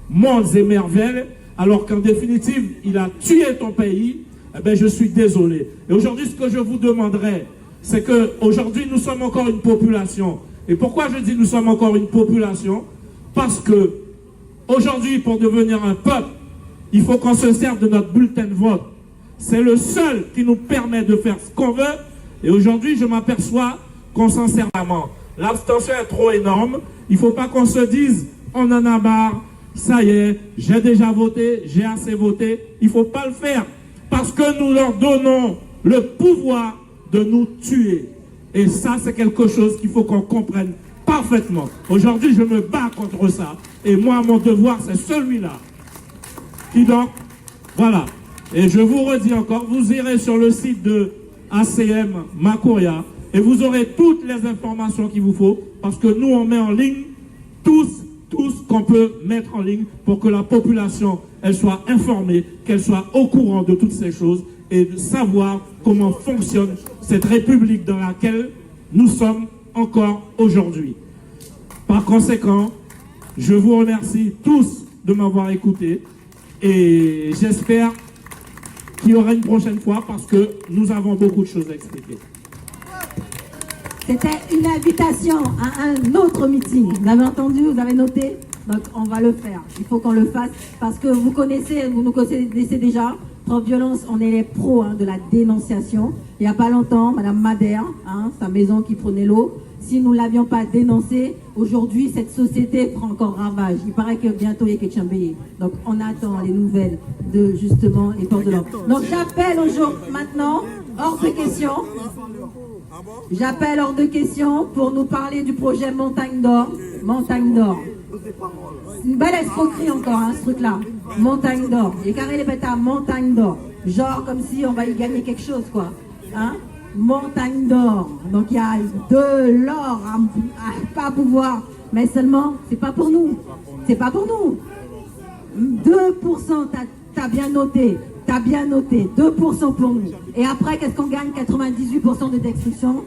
mondes et merveilles, alors qu'en définitive, il a tué ton pays, eh bien, je suis désolé. Et aujourd'hui, ce que je vous demanderais, c'est qu'aujourd'hui, nous sommes encore une population. Et pourquoi je dis nous sommes encore une population? Parce que aujourd'hui, pour devenir un peuple, il faut qu'on se serve de notre bulletin de vote. C'est le seul qui nous permet de faire ce qu'on veut. Et aujourd'hui, je m'aperçois qu'on s'en sert vraiment. L'abstention est trop énorme. Il ne faut pas qu'on se dise, on en a marre, ça y est, j'ai déjà voté, j'ai assez voté. Il ne faut pas le faire. Parce que nous leur donnons le pouvoir de nous tuer. Et ça, c'est quelque chose qu'il faut qu'on comprenne parfaitement. Aujourd'hui, je me bats contre ça. Et moi, mon devoir, c'est celui-là. Qui donc, voilà. Et je vous redis encore, vous irez sur le site de ACM Makuria et vous aurez toutes les informations qu'il vous faut, parce que nous, on met en ligne tout ce qu'on peut mettre en ligne pour que la population, elle soit informée, qu'elle soit au courant de toutes ces choses et de savoir comment fonctionne cette république dans laquelle nous sommes encore aujourd'hui. Par conséquent, je vous remercie tous de m'avoir écouté et j'espère qu'il y aura une prochaine fois parce que nous avons beaucoup de choses à expliquer. C'était une invitation à un autre meeting. Vous avez entendu, vous avez noté? Donc on va le faire. Il faut qu'on le fasse parce que vous nous connaissez déjà. Prof Violence, on est les pros de la dénonciation. Il n'y a pas longtemps, Madame Madère, sa maison qui prenait l'eau. Si nous ne l'avions pas dénoncé, aujourd'hui, cette société prend encore ravage. Il paraît que bientôt, il y a quelque chose. Donc, on attend les nouvelles de, justement, les forces de l'ordre. Donc, j'appelle aujourd'hui, maintenant, hors de question. J'appelle hors de question pour nous parler du projet Montagne d'Or. Montagne d'Or. C'est une belle escroquerie encore, ce truc-là. Montagne d'Or. Et carré les bêtes à Montagne d'Or. Genre comme si on va y gagner quelque chose, quoi. Montagne d'or. Donc il y a de l'or à pas pouvoir. Mais seulement, c'est pas pour nous. C'est pas pour nous. 2%, t'as bien noté. T'as bien noté. 2% pour nous. Et après, qu'est-ce qu'on gagne? 98% de destruction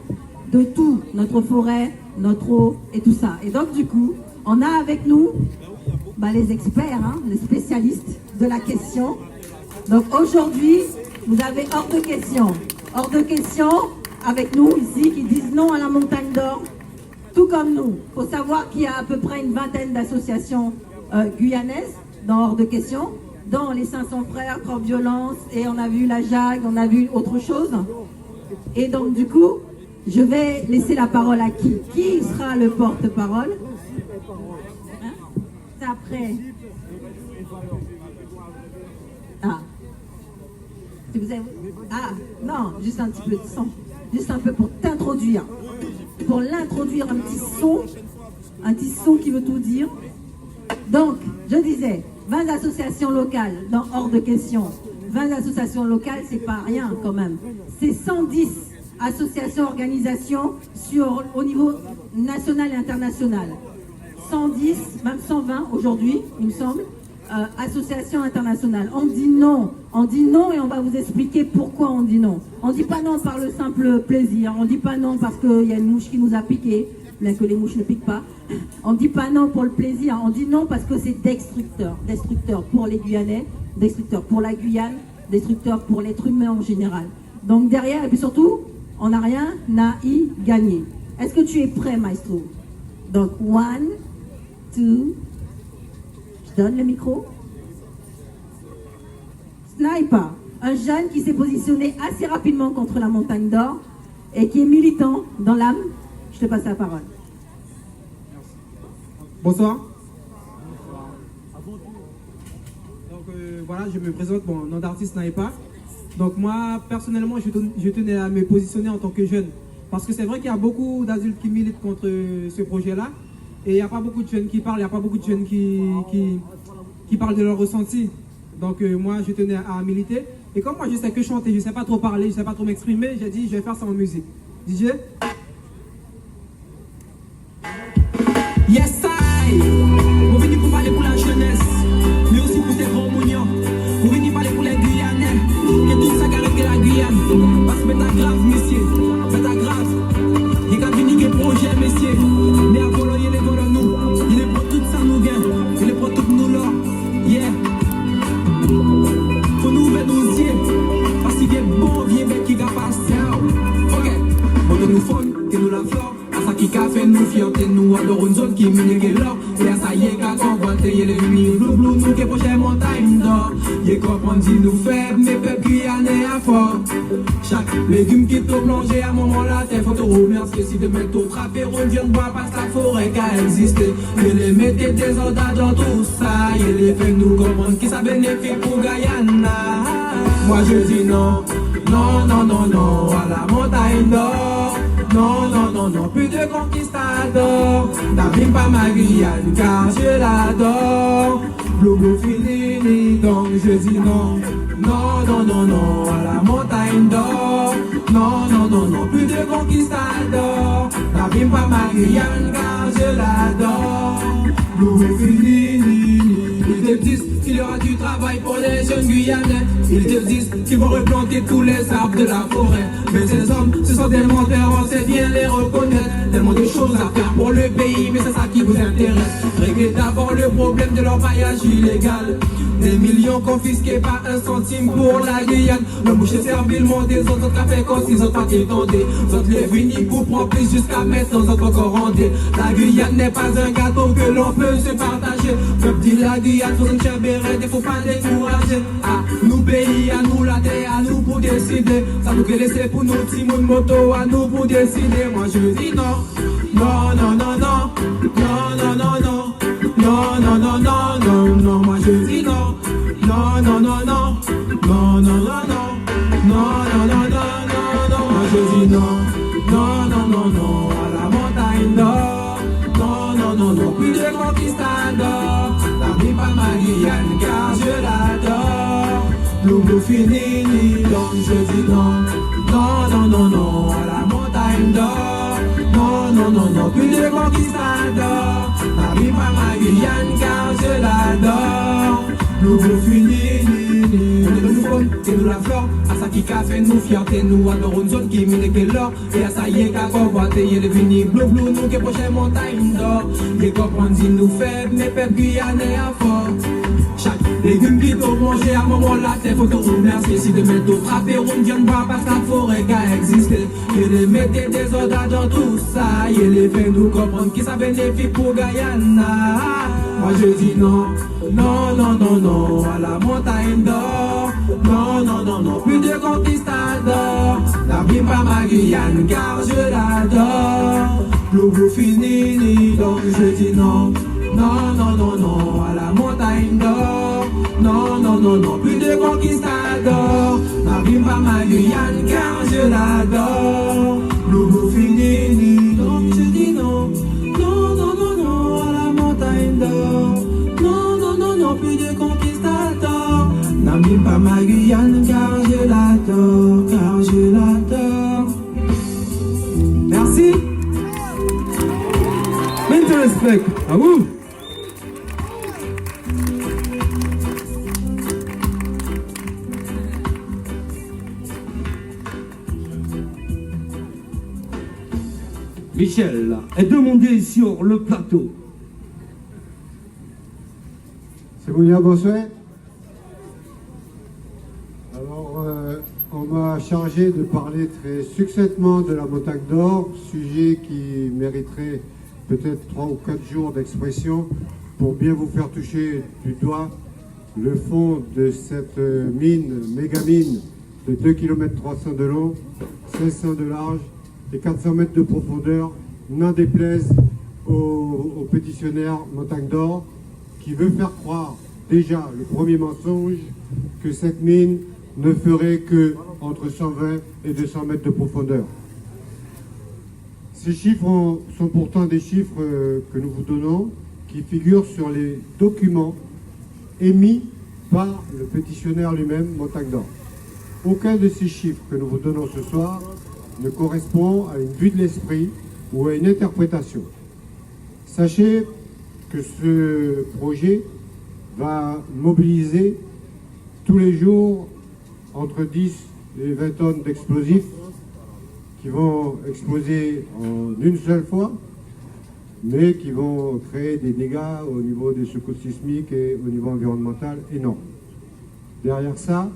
de tout. Notre forêt, notre eau et tout ça. Et donc du coup, on a avec nous les experts, les spécialistes de la question. Donc aujourd'hui, vous avez hors de question. Hors de question, avec nous ici, qui disent non à la Montagne d'Or, tout comme nous. Il faut savoir qu'il y a à peu près une vingtaine d'associations guyanaises dans hors de question, dans les 500 frères, Prof Violence, et on a vu la JAG, on a vu autre chose. Et donc du coup, je vais laisser la parole à qui? Qui sera le porte-parole? C'est après. Si vous avez... non, juste un petit peu de son. Juste un peu pour t'introduire. Pour l'introduire, un petit son qui veut tout dire. Donc, je disais, 20 associations locales dans hors de question. 20 associations locales, c'est pas rien quand même. C'est 110 associations, organisations au niveau national et international. 110, même 120 aujourd'hui, il me semble. Association internationale. On dit non et on va vous expliquer pourquoi on dit non. On dit pas non par le simple plaisir, on dit pas non parce qu'il y a une mouche qui nous a piqué, bien que les mouches ne piquent pas. On dit pas non pour le plaisir, on dit non parce que c'est destructeur pour les Guyanais, destructeur pour la Guyane, destructeur pour l'être humain en général. Donc derrière, et puis surtout, on n'a rien à y gagner. Est-ce que tu es prêt, maestro? Donc 1, 2, je donne le micro. Sniper, un jeune qui s'est positionné assez rapidement contre la Montagne d'Or et qui est militant dans l'âme. Je te passe la parole. Bonsoir. Donc voilà, je me présente, mon nom d'artiste Sniper. Donc moi, personnellement, je tenais à me positionner en tant que jeune. Parce que c'est vrai qu'il y a beaucoup d'adultes qui militent contre ce projet-là. Et il n'y a pas beaucoup de jeunes qui parlent, il n'y a pas beaucoup de jeunes qui parlent de leur ressenti. Donc moi, je tenais à militer. Et comme moi, je sais que chanter, je ne sais pas trop parler, je ne sais pas trop m'exprimer, j'ai dit, je vais faire ça en musique. DJ? Yes, I. On vient pour parler pour la jeunesse, mais aussi pour ces grands mounions. On vient parler pour les Guyanais, que tout ça garde que la Guyane. Parce que c'est grave, messieurs, c'est grave. Il y a qu'à venir que projet, messieurs. Mais à Polo, il est pour nous. Il est pour tout ça, nous gagne. Il est pour tout nous là. Yeah. Faut nous ouvrir nos yeux. Parce qu'il vient bon, vient bête qui va passer. Ok. Bon, de nous fond, que nous la flore. À ça qui fait nous fierté, nous adorons une zone qui mine l'or. Et à ça y est qu'à convoiter, il est venu blou blou, nous qui prochaine montagne d'or. Il est comprendre nous faibles, mais peuple guyanais à fort. Chaque légume qui t'a plongé à un moment là, t'es faut te remercier. Si demain t'as frappé, on vient de boire parce que la forêt qu'a existé. Il les mettait des ordres dans tout ça. Il les fait nous comprendre qui ça bénéfique pour Guyana. Moi je dis non, non, non, non, non, à la montagne d'or. Non, non, non, non, plus de conquistadors. N'abîme pas ma Guyane car je l'adore. Blou blou fini, donc je dis non. Non, non, non, non, à la montagne d'or. Non, non, non, non, plus de conquistadors. N'abîme pas ma Guyane car je l'adore. Blou blou fini. Ils te disent qu'il y aura du travail pour les jeunes Guyanais. Ils te disent qu'ils vont replanter tous les arbres de la forêt. Mais ces hommes, ce sont des menteurs, on sait bien les reconnaître. Tellement de choses à faire pour le pays, mais c'est ça qui vous intéresse. Réglez d'abord le problème de leur maillage illégal. Des millions confisqués, pas un centime pour la Guyane. Le boucher servile des autres cafés comme s'ils ont pas étendé. Autres les venus pour prendre plus jusqu'à maintenant, autres encore rendés. La Guyane n'est pas un gâteau que l'on peut se partager. Peuple dit la Guyane, faut une chambérette, il faut pas décourager. À nous pays, à nous la terre, à nous pour décider. Ça nous fait laisser pour nos petits mouns de moto, à nous pour décider. Moi je dis non, non, non, non, non, non, non, non, non. Non, non, non, non, non, non, moi je dis non. Non, non, non, non, non, non, non, non, non, non, non, non, non, moi je dis non. Non, non, non, non, à la montagne d'or. Non, non, non, non, plus de conquistadors. N'abîme pas ma Guyane car je l'adore. Blou blou fini, donc je dis non. Non, non, non, non, à la montagne d'or. Non, non, non, non, plus de conquistadors. N'abîme pas ma Guyane car je l'adore. Blou blou fini, on est le nouveau, c'est nous la flore. À ça qui fait nous fierté, nous adorons une zone qui mine que l'or. Et à ça y est qu'à convoiter, il est venu blou blou, nous qui prochaine montagne d'or. Il comprend dit nous faibles, mais peuple guyanais à fort. Chaque légume qui t'a mangé à un moment là, t'es faut te remercier. Si demain t'as frappé, on vient de boire parce que la forêt qu'a existé. Il les mettait des ordres dans tout ça. Il les fait nous comprendre qui ça bénéfique pour Guyana. Moi je dis non, non, non, non, non, à la montagne d'or. Non, non, non, non, plus de conquistadors. N'abîme pas ma Guyane car je l'adore. Blou blou fini, donc je dis non. Non, non, non, non, à la montagne d'or. Non, non, non, non, plus de conquistadors. N'abîme pas ma Guyane car je l'adore. Blou blou fini, donc je dis non. Non, non, non, non, à la montagne d'or. Non, non, non, non, plus de conquistadors. N'abîme pas ma Guyane car je l'adore, car je l'adore. Merci. Many respect. À vous. Michel est demandé sur le plateau. C'est vous dire bonsoir. Alors, on m'a chargé de parler très succinctement de la montagne d'or, sujet qui mériterait peut-être 3 ou 4 jours d'expression pour bien vous faire toucher du doigt le fond de cette mine, méga mine de 2 km 300 de long, 500 de large et 400 mètres de profondeur, n'en déplaise au pétitionnaire Montagne d'Or, qui veut faire croire, déjà, le premier mensonge, que cette mine ne ferait que entre 120 et 200 mètres de profondeur. Ces chiffres sont pourtant des chiffres que nous vous donnons, qui figurent sur les documents émis par le pétitionnaire lui-même, Montagne d'Or. Aucun de ces chiffres que nous vous donnons ce soir ne correspond à une vue de l'esprit ou à une interprétation. Sachez que ce projet va mobiliser tous les jours entre 10 et 20 tonnes d'explosifs qui vont exploser en une seule fois, mais qui vont créer des dégâts au niveau des secousses sismiques et au niveau environnemental énormes. Derrière ça,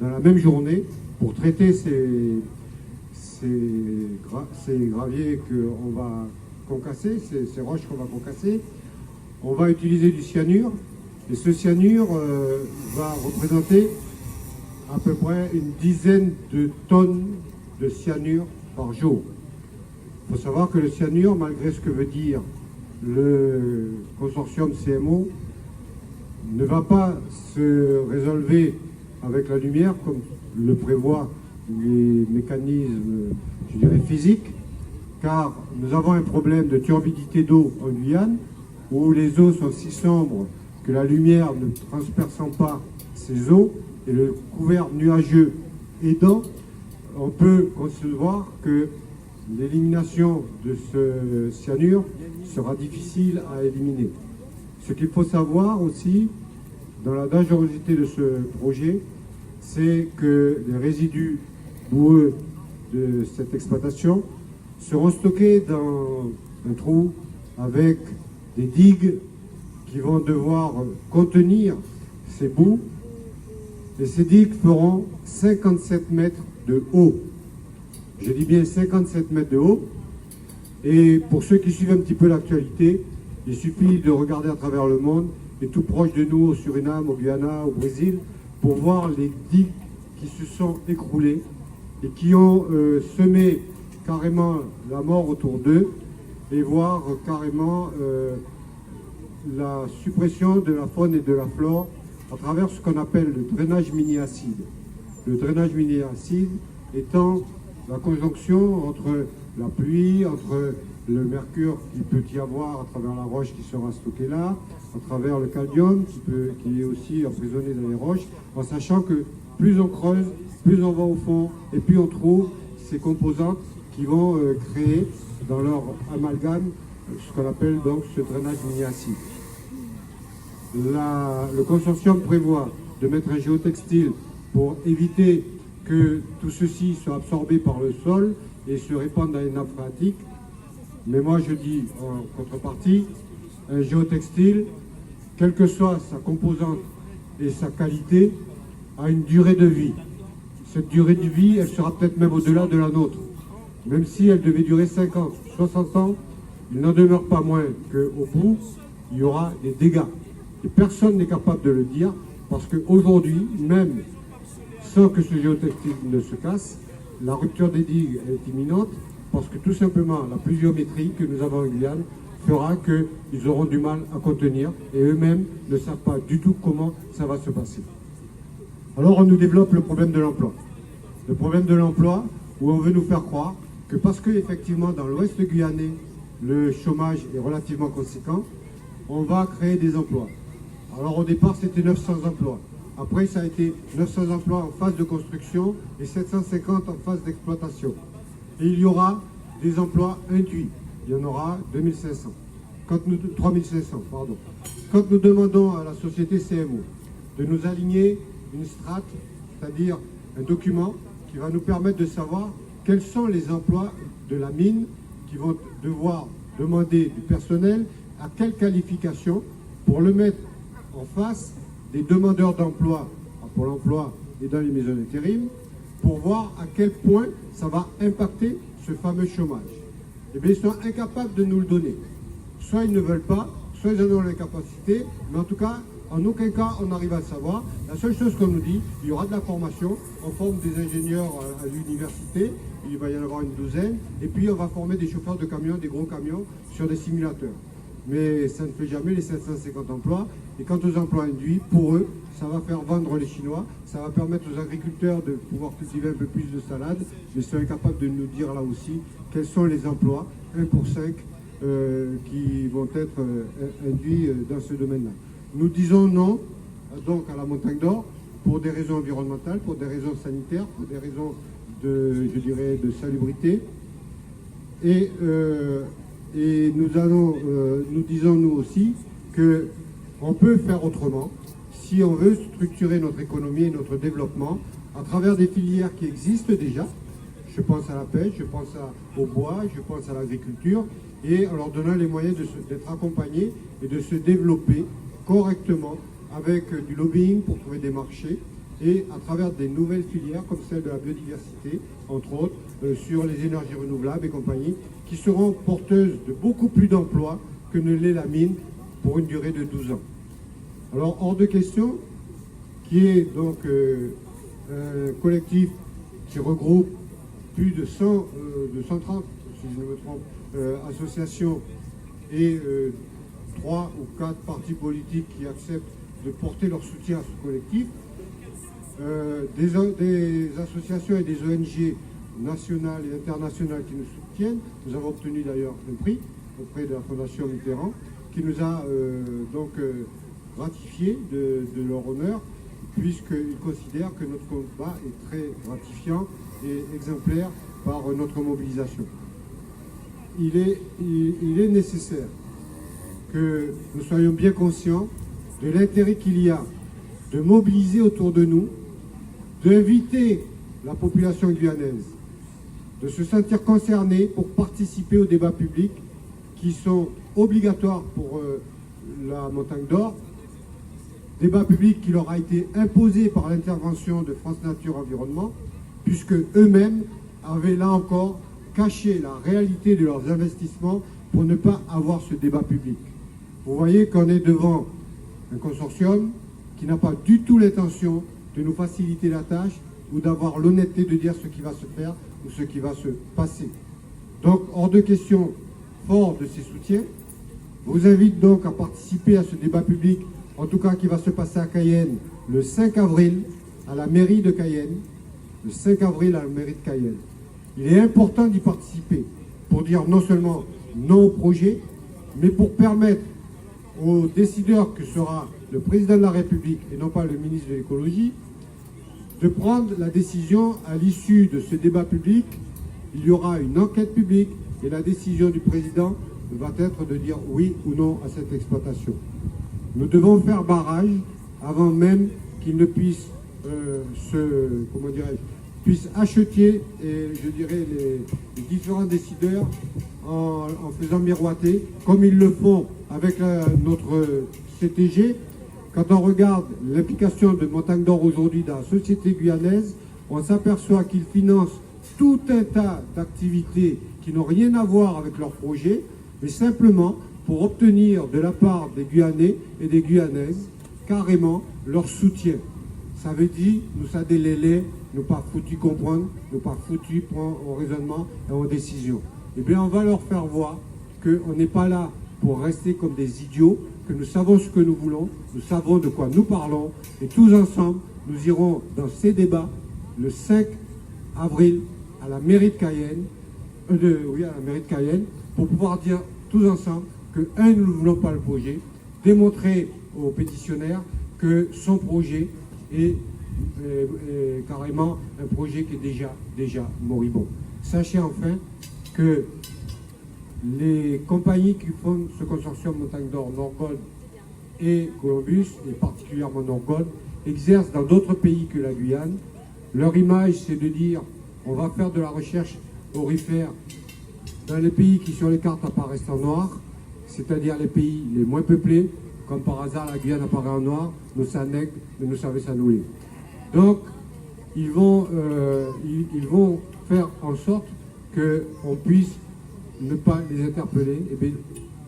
dans la même journée, pour traiter ces graviers qu'on va concasser, ces roches qu'on va concasser, on va utiliser du cyanure, et ce cyanure va représenter à peu près une dizaine de tonnes de cyanure par jour. Il faut savoir que le cyanure, malgré ce que veut dire le consortium CMO, ne va pas se résolver avec la lumière comme le prévoient les mécanismes, je dirais, physiques, car nous avons un problème de turbidité d'eau en Guyane, où les eaux sont si sombres que la lumière ne transperçant pas ces eaux, et le couvert nuageux aidant, on peut concevoir que l'élimination de ce cyanure sera difficile à éliminer. Ce qu'il faut savoir aussi, dans la dangerosité de ce projet, c'est que les résidus boueux de cette exploitation seront stockés dans un trou avec des digues qui vont devoir contenir ces boues. Et ces digues feront 57 mètres de haut. Je dis bien 57 mètres de haut. Et pour ceux qui suivent un petit peu l'actualité, il suffit de regarder à travers le monde, et tout proche de nous, au Suriname, au Guyana, au Brésil, pour voir les digues qui se sont écroulées et qui ont semé carrément la mort autour d'eux, et voir carrément la suppression de la faune et de la flore à travers ce qu'on appelle le drainage mini-acide. Le drainage mini-acide étant la conjonction entre la pluie, entre le mercure qui peut y avoir à travers la roche qui sera stockée là, à travers le calcium qui est aussi emprisonné dans les roches, en sachant que plus on creuse, plus on va au fond, et plus on trouve ces composantes qui vont créer dans leur amalgame ce qu'on appelle donc ce drainage mini-acide. Le consortium prévoit de mettre un géotextile pour éviter que tout ceci soit absorbé par le sol et se répande dans les nappes phréatiques. Mais moi je dis en contrepartie, un géotextile, quelle que soit sa composante et sa qualité, a une durée de vie. Cette durée de vie, elle sera peut-être même au-delà de la nôtre. Même si elle devait durer 50, 60 ans, il n'en demeure pas moins qu'au bout, il y aura des dégâts. Et personne n'est capable de le dire, parce qu'aujourd'hui, même sans que ce géotextile ne se casse, la rupture des digues est imminente, parce que tout simplement la pluviométrie que nous avons en Guyane fera qu'ils auront du mal à contenir, et eux-mêmes ne savent pas du tout comment ça va se passer. Alors on nous développe le problème de l'emploi. Le problème de l'emploi, où on veut nous faire croire que parce qu'effectivement dans l'ouest guyanais, le chômage est relativement conséquent, on va créer des emplois. Alors au départ c'était 900 emplois. Après ça a été 900 emplois en phase de construction et 750 en phase d'exploitation. Et il y aura des emplois induits. Il y en aura 2500. 3500, pardon. Quand nous demandons à la société CMO de nous aligner une strate, c'est-à-dire un document qui va nous permettre de savoir quels sont les emplois de la mine qui vont devoir demander du personnel, à quelle qualification, pour le mettre en face des demandeurs d'emploi à Pôle emploi et dans les maisons d'intérim, pour voir à quel point ça va impacter ce fameux chômage. Eh bien, ils sont incapables de nous le donner. Soit ils ne veulent pas, soit ils en ont l'incapacité, mais en tout cas, en aucun cas, on arrive à le savoir. La seule chose qu'on nous dit, il y aura de la formation, on forme des ingénieurs à l'université, il va y en avoir une douzaine, et puis on va former des chauffeurs de camions, des gros camions, sur des simulateurs. Mais ça ne fait jamais les 750 emplois Et quant aux emplois induits, pour eux, ça va faire vendre les Chinois, ça va permettre aux agriculteurs de pouvoir cultiver un peu plus de salade, mais ils sont incapables de nous dire là aussi quels sont les emplois, 1 pour 5, qui vont être induits dans ce domaine-là. Nous disons non donc à la montagne d'or pour des raisons environnementales, pour des raisons sanitaires, pour des raisons de, je dirais, de salubrité. Et nous disons nous aussi qu'on peut faire autrement si on veut structurer notre économie et notre développement à travers des filières qui existent déjà. Je pense à la pêche, je pense au bois, je pense à l'agriculture, et en leur donnant les moyens d'être accompagnés et de se développer correctement avec du lobbying pour trouver des marchés et à travers des nouvelles filières comme celle de la biodiversité, entre autres, sur les énergies renouvelables et compagnie, qui seront porteuses de beaucoup plus d'emplois que ne l'est la mine pour une durée de 12 ans. Alors, hors de question, qui est donc un collectif qui regroupe plus de 130, si je ne me trompe, associations et 3 ou 4 partis politiques qui acceptent de porter leur soutien à ce collectif, des associations et des ONG nationales et internationales qui nous soutiennent. Nous avons obtenu d'ailleurs un prix auprès de la Fondation Mitterrand qui nous a donc ratifié de leur honneur, puisqu'ils considèrent que notre combat est très gratifiant et exemplaire par notre mobilisation. Il est nécessaire que nous soyons bien conscients de l'intérêt qu'il y a de mobiliser autour de nous, d'inviter la population guyanaise, de se sentir concernée pour participer aux débats publics qui sont obligatoires pour la montagne d'or, débat public qui leur a été imposé par l'intervention de France Nature Environnement, puisque eux-mêmes avaient là encore caché la réalité de leurs investissements pour ne pas avoir ce débat public. Vous voyez qu'on est devant un consortium qui n'a pas du tout l'intention de nous faciliter la tâche ou d'avoir l'honnêteté de dire ce qui va se faire ou ce qui va se passer. Donc, hors de question, fort de ces soutiens, vous invite donc à participer à ce débat public, en tout cas qui va se passer à Cayenne le 5 avril à la mairie de Cayenne. Le 5 avril à la mairie de Cayenne. Il est important d'y participer pour dire non seulement non au projet, mais pour permettre aux décideurs que sera le président de la République et non pas le ministre de l'écologie de prendre la décision à l'issue de ce débat public. Il y aura une enquête publique et la décision du président va être de dire oui ou non à cette exploitation. Nous devons faire barrage avant même qu'il ne puisse puisse acheter, je dirais, les différents décideurs en faisant miroiter, comme ils le font avec notre CTG. Quand on regarde l'implication de Montagne d'Or aujourd'hui dans la société guyanaise, on s'aperçoit qu'ils financent tout un tas d'activités qui n'ont rien à voir avec leur projet, mais simplement pour obtenir de la part des Guyanais et des Guyanaises carrément leur soutien. Ça veut dire, nous ça délélé, nous pas foutu comprendre, nous pas foutu prendre en raisonnement et en décision. Eh bien, on va leur faire voir qu'on n'est pas là pour rester comme des idiots, que nous savons ce que nous voulons, nous savons de quoi nous parlons, et tous ensemble, nous irons dans ces débats le 5 avril à la mairie de Cayenne, à la mairie de Cayenne, pour pouvoir dire tous ensemble que, nous ne voulons pas le projet, démontrer aux pétitionnaires que son projet est carrément un projet qui est déjà moribond. Sachez enfin que les compagnies qui font ce consortium Montagne d'Or, Norgold et Columbus, et particulièrement Norgold, exercent dans d'autres pays que la Guyane. Leur image, c'est de dire on va faire de la recherche aurifère dans les pays qui sur les cartes apparaissent en noir, c'est-à-dire les pays les moins peuplés. Comme par hasard, la Guyane apparaît en noir, nous ça nègre, mais nous savons ça nous. Donc, ils vont faire en sorte qu'on puisse ne pas les interpeller. Et bien,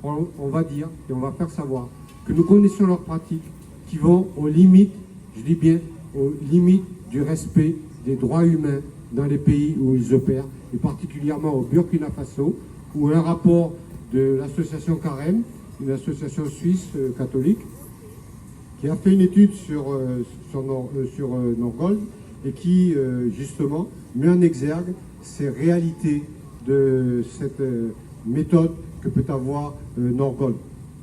on va dire et on va faire savoir que nous connaissons leurs pratiques qui vont aux limites, je dis bien, aux limites du respect des droits humains dans les pays où ils opèrent, et particulièrement au Burkina Faso, où un rapport de l'association Carême, une association suisse catholique, qui a fait une étude sur Norgold et qui, justement, met en exergue ces réalités de cette méthode que peut avoir Norgold.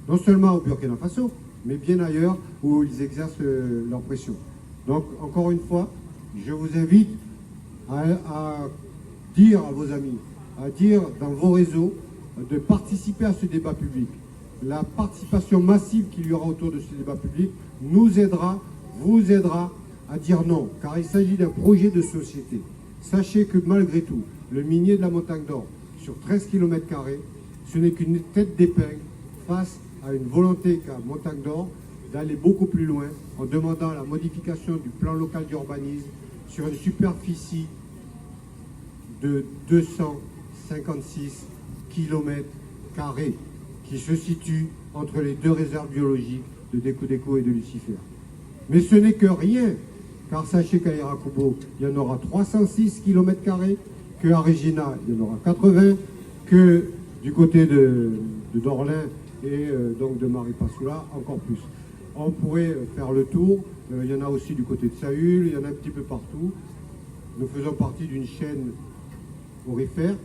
Non seulement au Burkina Faso, mais bien ailleurs où ils exercent leur pression. Donc, encore une fois, je vous invite à dire à vos amis, à dire dans vos réseaux, de participer à ce débat public. La participation massive qu'il y aura autour de ce débat public nous aidera, vous aidera à dire non, car il s'agit d'un projet de société. Sachez que malgré tout, le minier de la Montagne d'Or, sur 13 km², ce n'est qu'une tête d'épingle face à une volonté qu'a Montagne d'Or d'aller beaucoup plus loin en demandant la modification du plan local d'urbanisme sur une superficie de 256 km² qui se situe entre les deux réserves biologiques de Déco et de Lucifer. Mais ce n'est que rien, car sachez qu'à Irakubo, il y en aura 306 km², qu'à Regina, il y en aura 80, que du côté de Dorlin et donc de Maripasoula, encore plus. On pourrait faire le tour, il y en a aussi du côté de Saül, il y en a un petit peu partout. Nous faisons partie d'une chaîne aurifère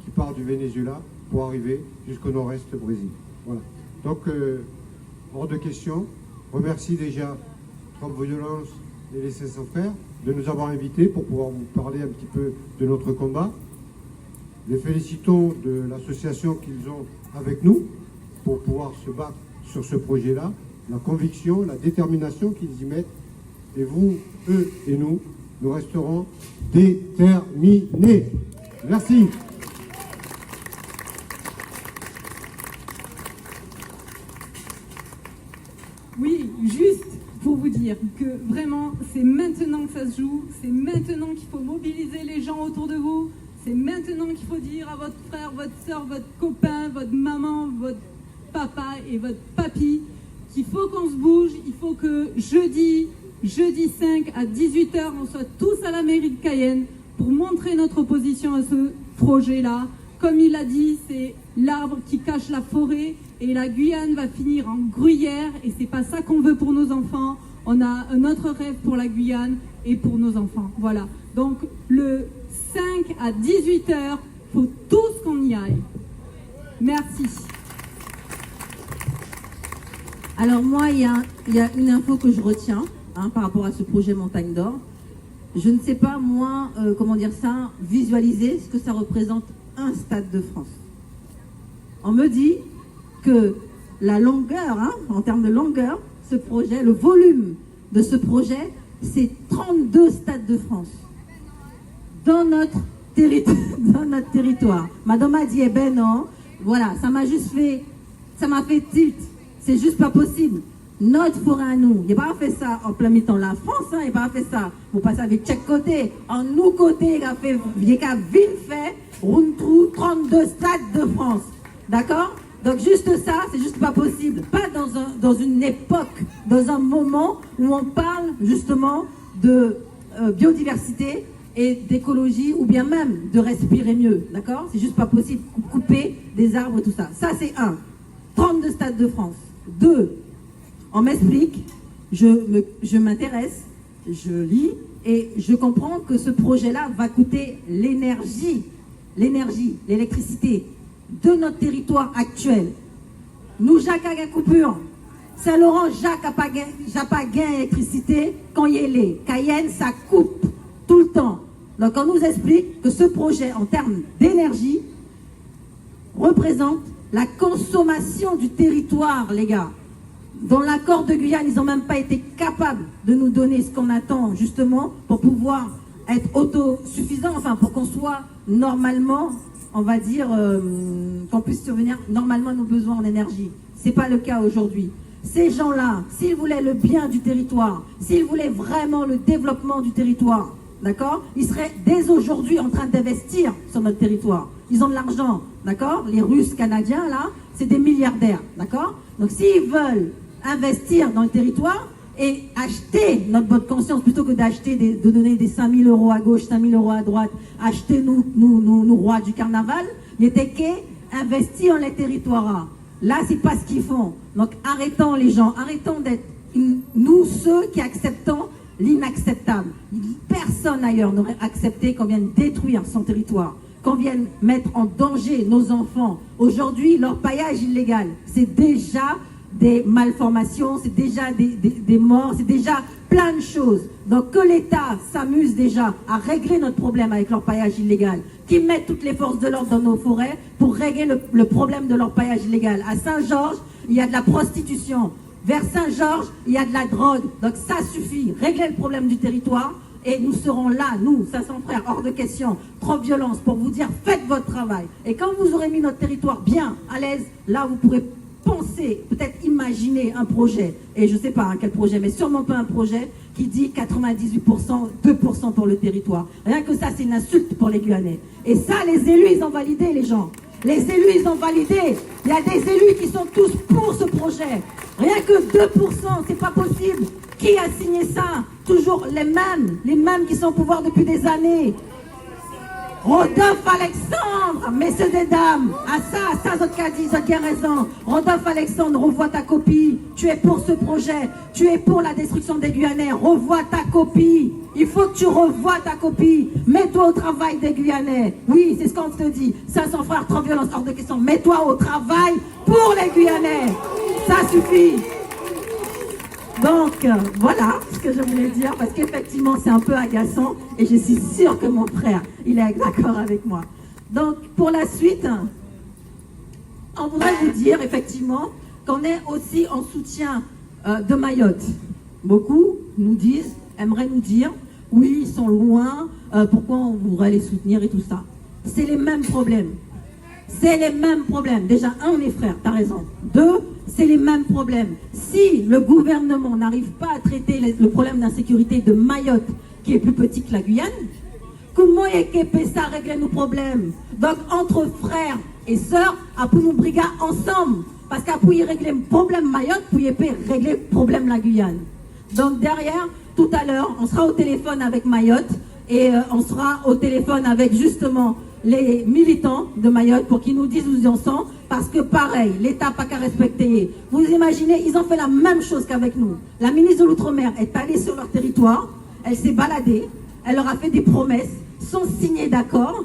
qui part du Venezuela pour arriver jusqu'au nord-est du Brésil. Voilà. Donc, hors de question, remercie déjà Trump Violence et les 500 frères de nous avoir invités pour pouvoir vous parler un petit peu de notre combat. Les félicitons de l'association qu'ils ont avec nous pour pouvoir se battre sur ce projet-là, la conviction, la détermination qu'ils y mettent. Et vous, eux et nous resterons déterminés. Merci. Oui, juste pour vous dire que vraiment, c'est maintenant que ça se joue, c'est maintenant qu'il faut mobiliser les gens autour de vous, c'est maintenant qu'il faut dire à votre frère, votre soeur, votre copain, votre maman, votre papa et votre papy qu'il faut qu'on se bouge, il faut que jeudi 5 à 18h, on soit tous à la mairie de Cayenne pour montrer notre opposition à ce projet-là. Comme il l'a dit, c'est l'arbre qui cache la forêt et la Guyane va finir en gruyère et c'est pas ça qu'on veut pour nos enfants. On a un autre rêve pour la Guyane et pour nos enfants. Voilà. Donc le 5 à 18h, faut tous qu'on y aille. Merci. Alors moi, il y a une info que je retiens par rapport à ce projet Montagne d'Or. Je ne sais pas, moi, visualiser ce que ça représente un stade de France. On me dit que la longueur, en termes de longueur, ce projet, le volume de ce projet, c'est 32 stades de France. Dans notre territoire. Madame a dit, eh ben non, voilà, ça m'a fait tilt. C'est juste pas possible. Notre forêt à nous, il n'a pas fait ça en plein mi-temps la France, il n'a pas fait ça. Vous passez avec chaque côté. En nous côté, il a vite fait, Runtrou, 32 stades de France. D'accord? Donc juste ça, c'est juste pas possible. Pas dans une époque, dans un moment où on parle justement de biodiversité et d'écologie, ou bien même de respirer mieux. D'accord? C'est juste pas possible. Couper des arbres et tout ça. Ça, c'est 32 stades de France. 2, on m'explique, je m'intéresse, je lis et je comprends que ce projet-là va coûter l'énergie, l'électricité de notre territoire actuel. Nous, Jacques a une coupure. Saint-Laurent, Jacques n'a pas gain d'électricité quand il est là. Cayenne, ça coupe tout le temps. Donc on nous explique que ce projet, en termes d'énergie, représente la consommation du territoire, les gars. Dans l'accord de Guyane, ils n'ont même pas été capables de nous donner ce qu'on attend, justement, pour pouvoir être autosuffisants, enfin, pour qu'on soit normalement, on va dire, qu'on puisse survenir normalement à nos besoins en énergie. Ce n'est pas le cas aujourd'hui. Ces gens-là, s'ils voulaient le bien du territoire, s'ils voulaient vraiment le développement du territoire, d'accord, ils seraient dès aujourd'hui en train d'investir sur notre territoire. Ils ont de l'argent, d'accord? Les Russes, Canadiens, là, c'est des milliardaires, d'accord? Donc s'ils veulent investir dans le territoire et acheter notre bonne conscience, plutôt que de donner des 5 000 euros à gauche, 5 000 euros à droite, acheter nous rois du carnaval, il était qu'investir dans les territoires. Là, c'est pas ce qu'ils font. Donc arrêtons les gens, arrêtons d'être nous ceux qui acceptons l'inacceptable. Personne ailleurs n'aurait accepté qu'on vienne détruire son territoire, qu'on vienne mettre en danger nos enfants. Aujourd'hui, leur paillage illégal, c'est déjà des malformations, c'est déjà des morts, c'est déjà plein de choses. Donc que l'État s'amuse déjà à régler notre problème avec leur paillage illégal, qu'ils mettent toutes les forces de l'ordre dans nos forêts pour régler le problème de leur paillage illégal. À Saint-Georges, il y a de la prostitution. Vers Saint-Georges, il y a de la drogue. Donc ça suffit. Réglez le problème du territoire et nous serons là, nous, 500 frères, hors de question, trop de violence, pour vous dire faites votre travail. Et quand vous aurez mis notre territoire bien à l'aise, là vous pourrez penser, peut-être imaginer un projet, et je ne sais pas quel projet, mais sûrement pas un projet qui dit 98%, 2% pour le territoire. Rien que ça, c'est une insulte pour les Guyanais. Et ça, les élus, ils ont validé, les gens. Les élus, ils ont validé. Il y a des élus qui sont tous pour ce projet. Rien que 2%, c'est pas possible. Qui a signé ça? Toujours les mêmes qui sont au pouvoir depuis des années. Rodolphe Alexandre, messieurs et dames, ça, Zotkadi, Zotki a raison. Rodolphe Alexandre, revois ta copie. Tu es pour ce projet. Tu es pour la destruction des Guyanais. Revois ta copie. Il faut que tu revoies ta copie. Mets-toi au travail des Guyanais. Oui, c'est ce qu'on te dit. 500 frères, trop violence, hors de question. Mets-toi au travail pour les Guyanais. Ça suffit. Donc, voilà ce que je voulais dire, parce qu'effectivement, c'est un peu agaçant, et je suis sûre que mon frère, il est d'accord avec moi. Donc, pour la suite, on voudrait vous dire, effectivement, qu'on est aussi en soutien de Mayotte. Beaucoup nous disent, aimeraient nous dire, oui, ils sont loin, pourquoi on voudrait les soutenir et tout ça. C'est les mêmes problèmes. C'est les mêmes problèmes. Déjà, un, on est frères, t'as raison. Deux, c'est les mêmes problèmes. Si le gouvernement n'arrive pas à traiter le problème d'insécurité de Mayotte, qui est plus petit que la Guyane, comment est-ce que ça régler nos problèmes? Donc, entre frères et sœurs, à nous briguer ensemble. Parce qu'à pour y régler le problème Mayotte, pour y régler le problème la Guyane. Donc, derrière, tout à l'heure, on sera au téléphone avec Mayotte et on sera au téléphone avec justement les militants de Mayotte pour qu'ils nous disent où ils en sont, parce que pareil, l'État n'a pas qu'à respecter. Vous imaginez, ils ont fait la même chose qu'avec nous. La ministre de l'Outre-mer est allée sur leur territoire, elle s'est baladée, elle leur a fait des promesses, sans signer d'accord.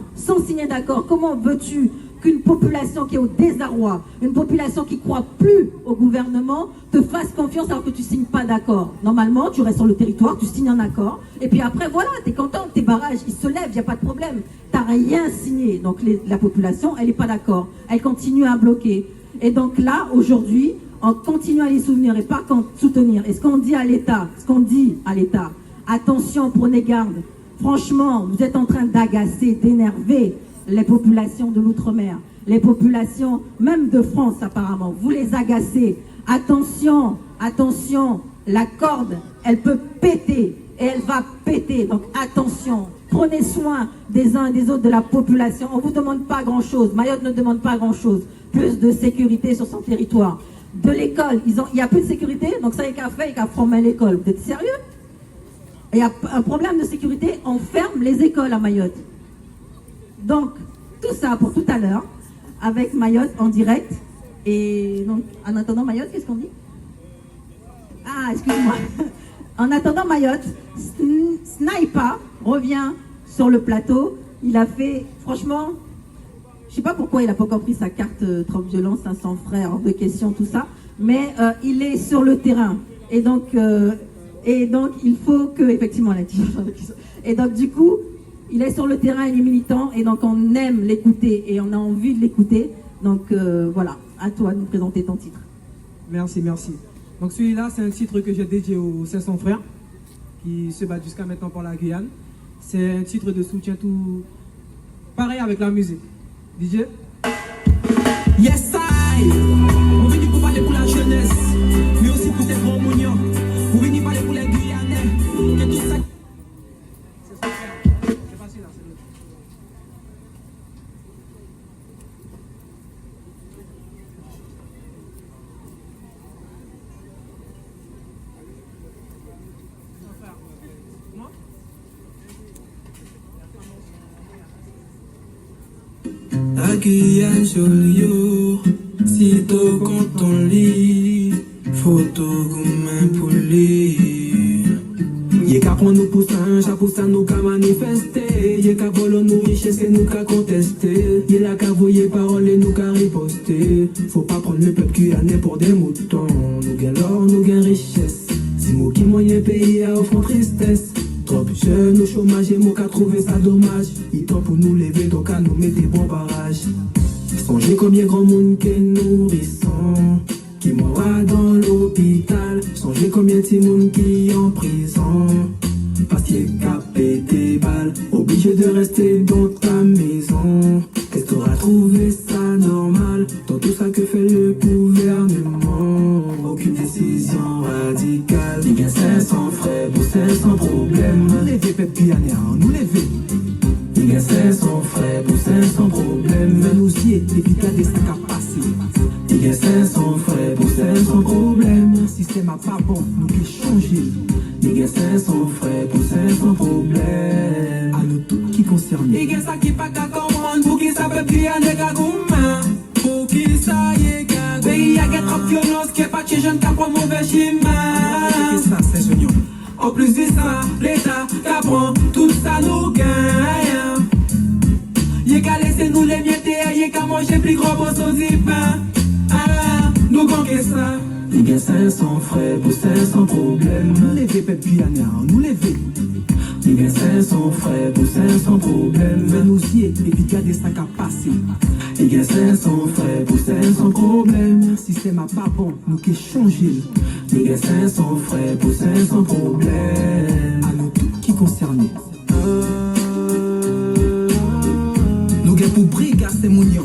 Comment veux-tu qu'une population qui est au désarroi, une population qui ne croit plus au gouvernement, te fasse confiance alors que tu ne signes pas d'accord? Normalement, tu restes sur le territoire, tu signes un accord, et puis après, voilà, tu es content, tes barrages, ils se lèvent, il n'y a pas de problème. Tu n'as rien signé. Donc la population, elle n'est pas d'accord. Elle continue à bloquer. Et donc là, aujourd'hui, on continue à les soutenir et pas soutenir. Et ce qu'on dit à l'État, attention, prenez garde. Franchement, vous êtes en train d'agacer, d'énerver les populations de l'Outre-mer, les populations même de France apparemment, vous les agacez. Attention, la corde, elle peut péter et elle va péter, donc attention. Prenez soin des uns et des autres de la population. On ne vous demande pas grand-chose, Mayotte ne demande pas grand-chose. Plus de sécurité sur son territoire. De l'école, il n'y a plus de sécurité, donc ça, il y a qu'à faire, il y a qu'à former l'école. Vous êtes sérieux? Il y a un problème de sécurité, on ferme les écoles à Mayotte. Donc, tout ça pour tout à l'heure, avec Mayotte en direct. Et donc, en attendant Mayotte, qu'est-ce qu'on dit? Ah, excuse-moi. En attendant Mayotte, Sniper revient sur le plateau. Il a fait, franchement, je ne sais pas pourquoi il n'a pas encore pris sa carte trop violence, 500 frères, hors de question, tout ça. Mais il est sur le terrain. Et donc, il faut que, effectivement, et donc, du coup, il est sur le terrain, il est militant, et donc on aime l'écouter, et on a envie de l'écouter. Donc voilà, à toi de nous présenter ton titre. Merci. Donc celui-là, c'est un titre que j'ai dédié aux 500 frères, qui se battent jusqu'à maintenant pour la Guyane. C'est un titre de soutien tout pareil avec la musique. DJ? Yes, I! On vient pour parler pour la jeunesse, mais aussi pour les grands mounions. On vient parler pour les Guyanais, que tout ça... La Guyane jolie, si t'es content lit, photo comme un poulet. Y'a qu'à prendre nous pour ça nous qu'à manifester. Y'a qu'à voler nos richesses et nous qu'à contester. Y'a la qu'à voyer paroles et nous qu'à riposter. Faut pas prendre le peuple guyanais pour des moutons. Nous gagnons l'or, nous gagnons richesse. Si moi qui moyen pays à offrant tristesse. Trop jeunes au chômage et moi qu'à trouver ça dommage. Il temps pour nous lever donc à nous mettre des bons barrages. Songez combien grand monde que nourrissons, qui mourra dans l'hôpital. Songez combien de monde qui en prison, parce qu'il est capé des balles, obligé de rester dans ta maison. Est-ce que t'auras trouvé ça normal, dans tout ça que fait le gouvernement? Aucune décision radicale. Il gagne 500 frais pour 500 problèmes. Nous les vieux peuples guyanais, nous les vieux. Il gagne 500 frais pour 500 problèmes. Mais nous y est, les piquets des sacs à passer. Il gagne 500 frais pour 500 problèmes. Système à pas bon, nous qui changer. Il gagne 500 frais pour 500 problèmes. À nous tous qui concernent. Il gagne ça qui pas qu'à comprendre. Pour qui ça peut plus en égagouma. Pour qui ça y est gagné. Pays a trop de violence qui est pas chez jeunes qui prend mauvais chemin. C'est ça, c'est génial. En plus de ça, l'État qu'apprend tout ça nous gagne. Y'a qu'à laisser nous les mietter, y'a qu'à manger plus gros pour saucer pain. Ah, nous gagnons ça. Il gagne 500 frais pour 500 problèmes. Nous les vieux peuples guyanais, nous les vieux. Il gagne 500 frais pour 500 problèmes. Mais nous y est, les piquets des sacs à passer. Il gagne 500 frais pour 500 problèmes. Système à pas bon, nous qui changer. Il gagne 500 frais pour 500 problèmes. À nous tous qui concernés. Nous gagnons pour brigade, c'est mounion.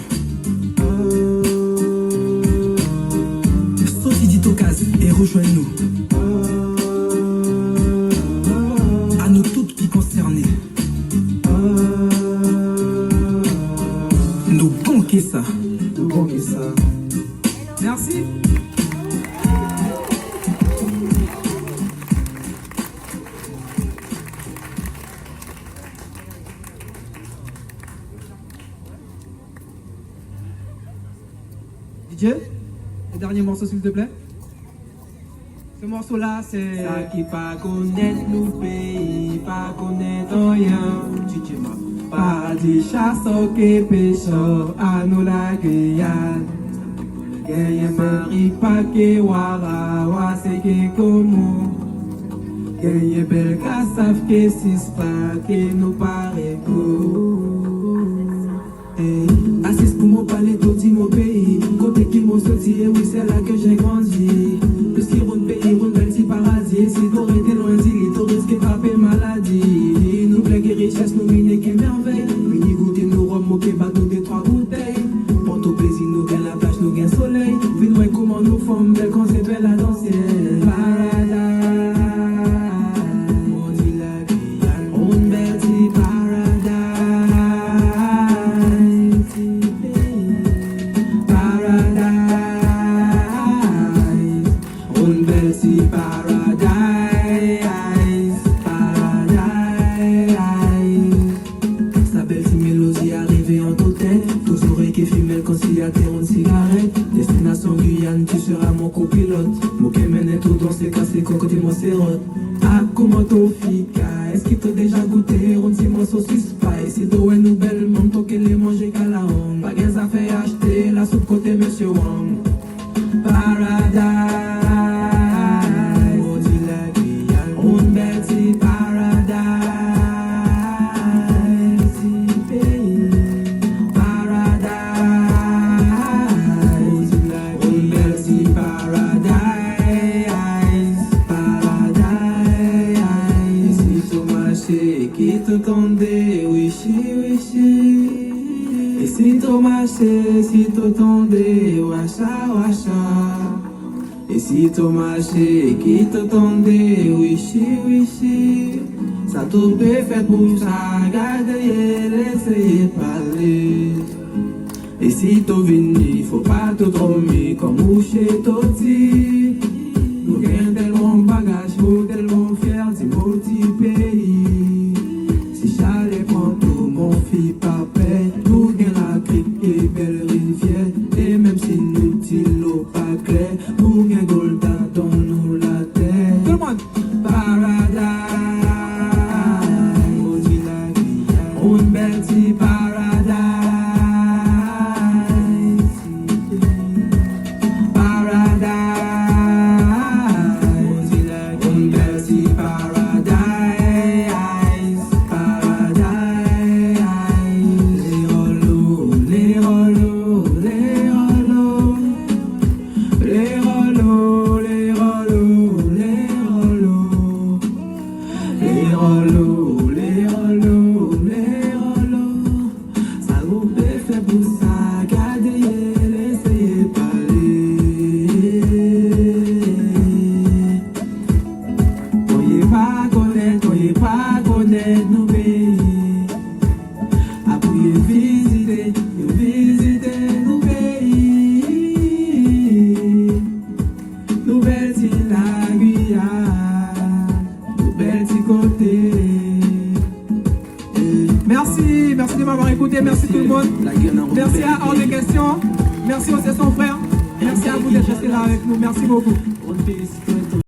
Sorti d'Itokaz et rejoignez-nous. À nous tous qui concernés. Nous conquérons ça. Nous conquérons ça. Merci. DJ, le dernier morceau s'il te plaît. Ce morceau-là, c'est... Ça qui pas connaître nous pays, pas connaître rien. DJ Ma. Paradis chasseur qui pêcheur, à nous la Guyane. Gagne Marie pas que wara, wa c'est que comme gagne bel cassaf que six pas que nous paraît Assis pour mon palais, tout dit mon pays. Côté qui m'ont sorti, et oui, c'est là que j'ai grandi. Plus qu'il roule pays, roule bel si paradis. Si t'aurais été loin d'y, t'aurais risqué frapper maladie. Nous plaît que richesse, nous mine qui merveille. Mini goûter, nous rhum, moquer, bateau des 3 bouteilles. Pour tout plaisir, nous gagne la plage, nous gagne soleil. Puis nous comment nous formes belle quand c'est belle à danser. Paradise, on dit la vie, on belle si paradise. Destination Guyane, tu seras mon copilote. Mon Kémen est tout dans ses cassés, côté moi c'est rot. Ah, comment t'en fica? Est-ce qu'il t'a déjà goûté? On dit moi saucisse spice. Si t'as une nouvelle, mon toque les manger qu'à la honte. Pas gain ça fait acheter la soupe côté Monsieur Wang. Paradise, on dit la Guyane, on bête si paradise, si pays. Paradise, on bête si paradise, paradise. Si tu marchais, qui t'entendait, wishi, wishi. Et si tu marchais, si tu entendais, washa, washa. Et si tu marchais, qui t'entendait, wishi, wishi. Ça te peut faire pour ça, garder, laisser parler. Et si tu venu, faut pas te tromper, comme moucher toti. Nous gagnons tellement bagage, nous tellement fiers du petit pays. Si j'allais prendre tout mon fils papé, nous gagnons la crique et belle rivière. Et même si nous t'ilo pas clair, nous gagnons golda dans nous la terre. Tout le monde. Paradise. pas connaître nos pays. Après visiter nos pays. Nous bêtis la Guyane, nous bêtis côté. Merci de m'avoir écouté, merci tout le monde. Merci à Hors de Questions, merci aux Sessions Frères, merci à vous d'être restés là avec nous, merci beaucoup.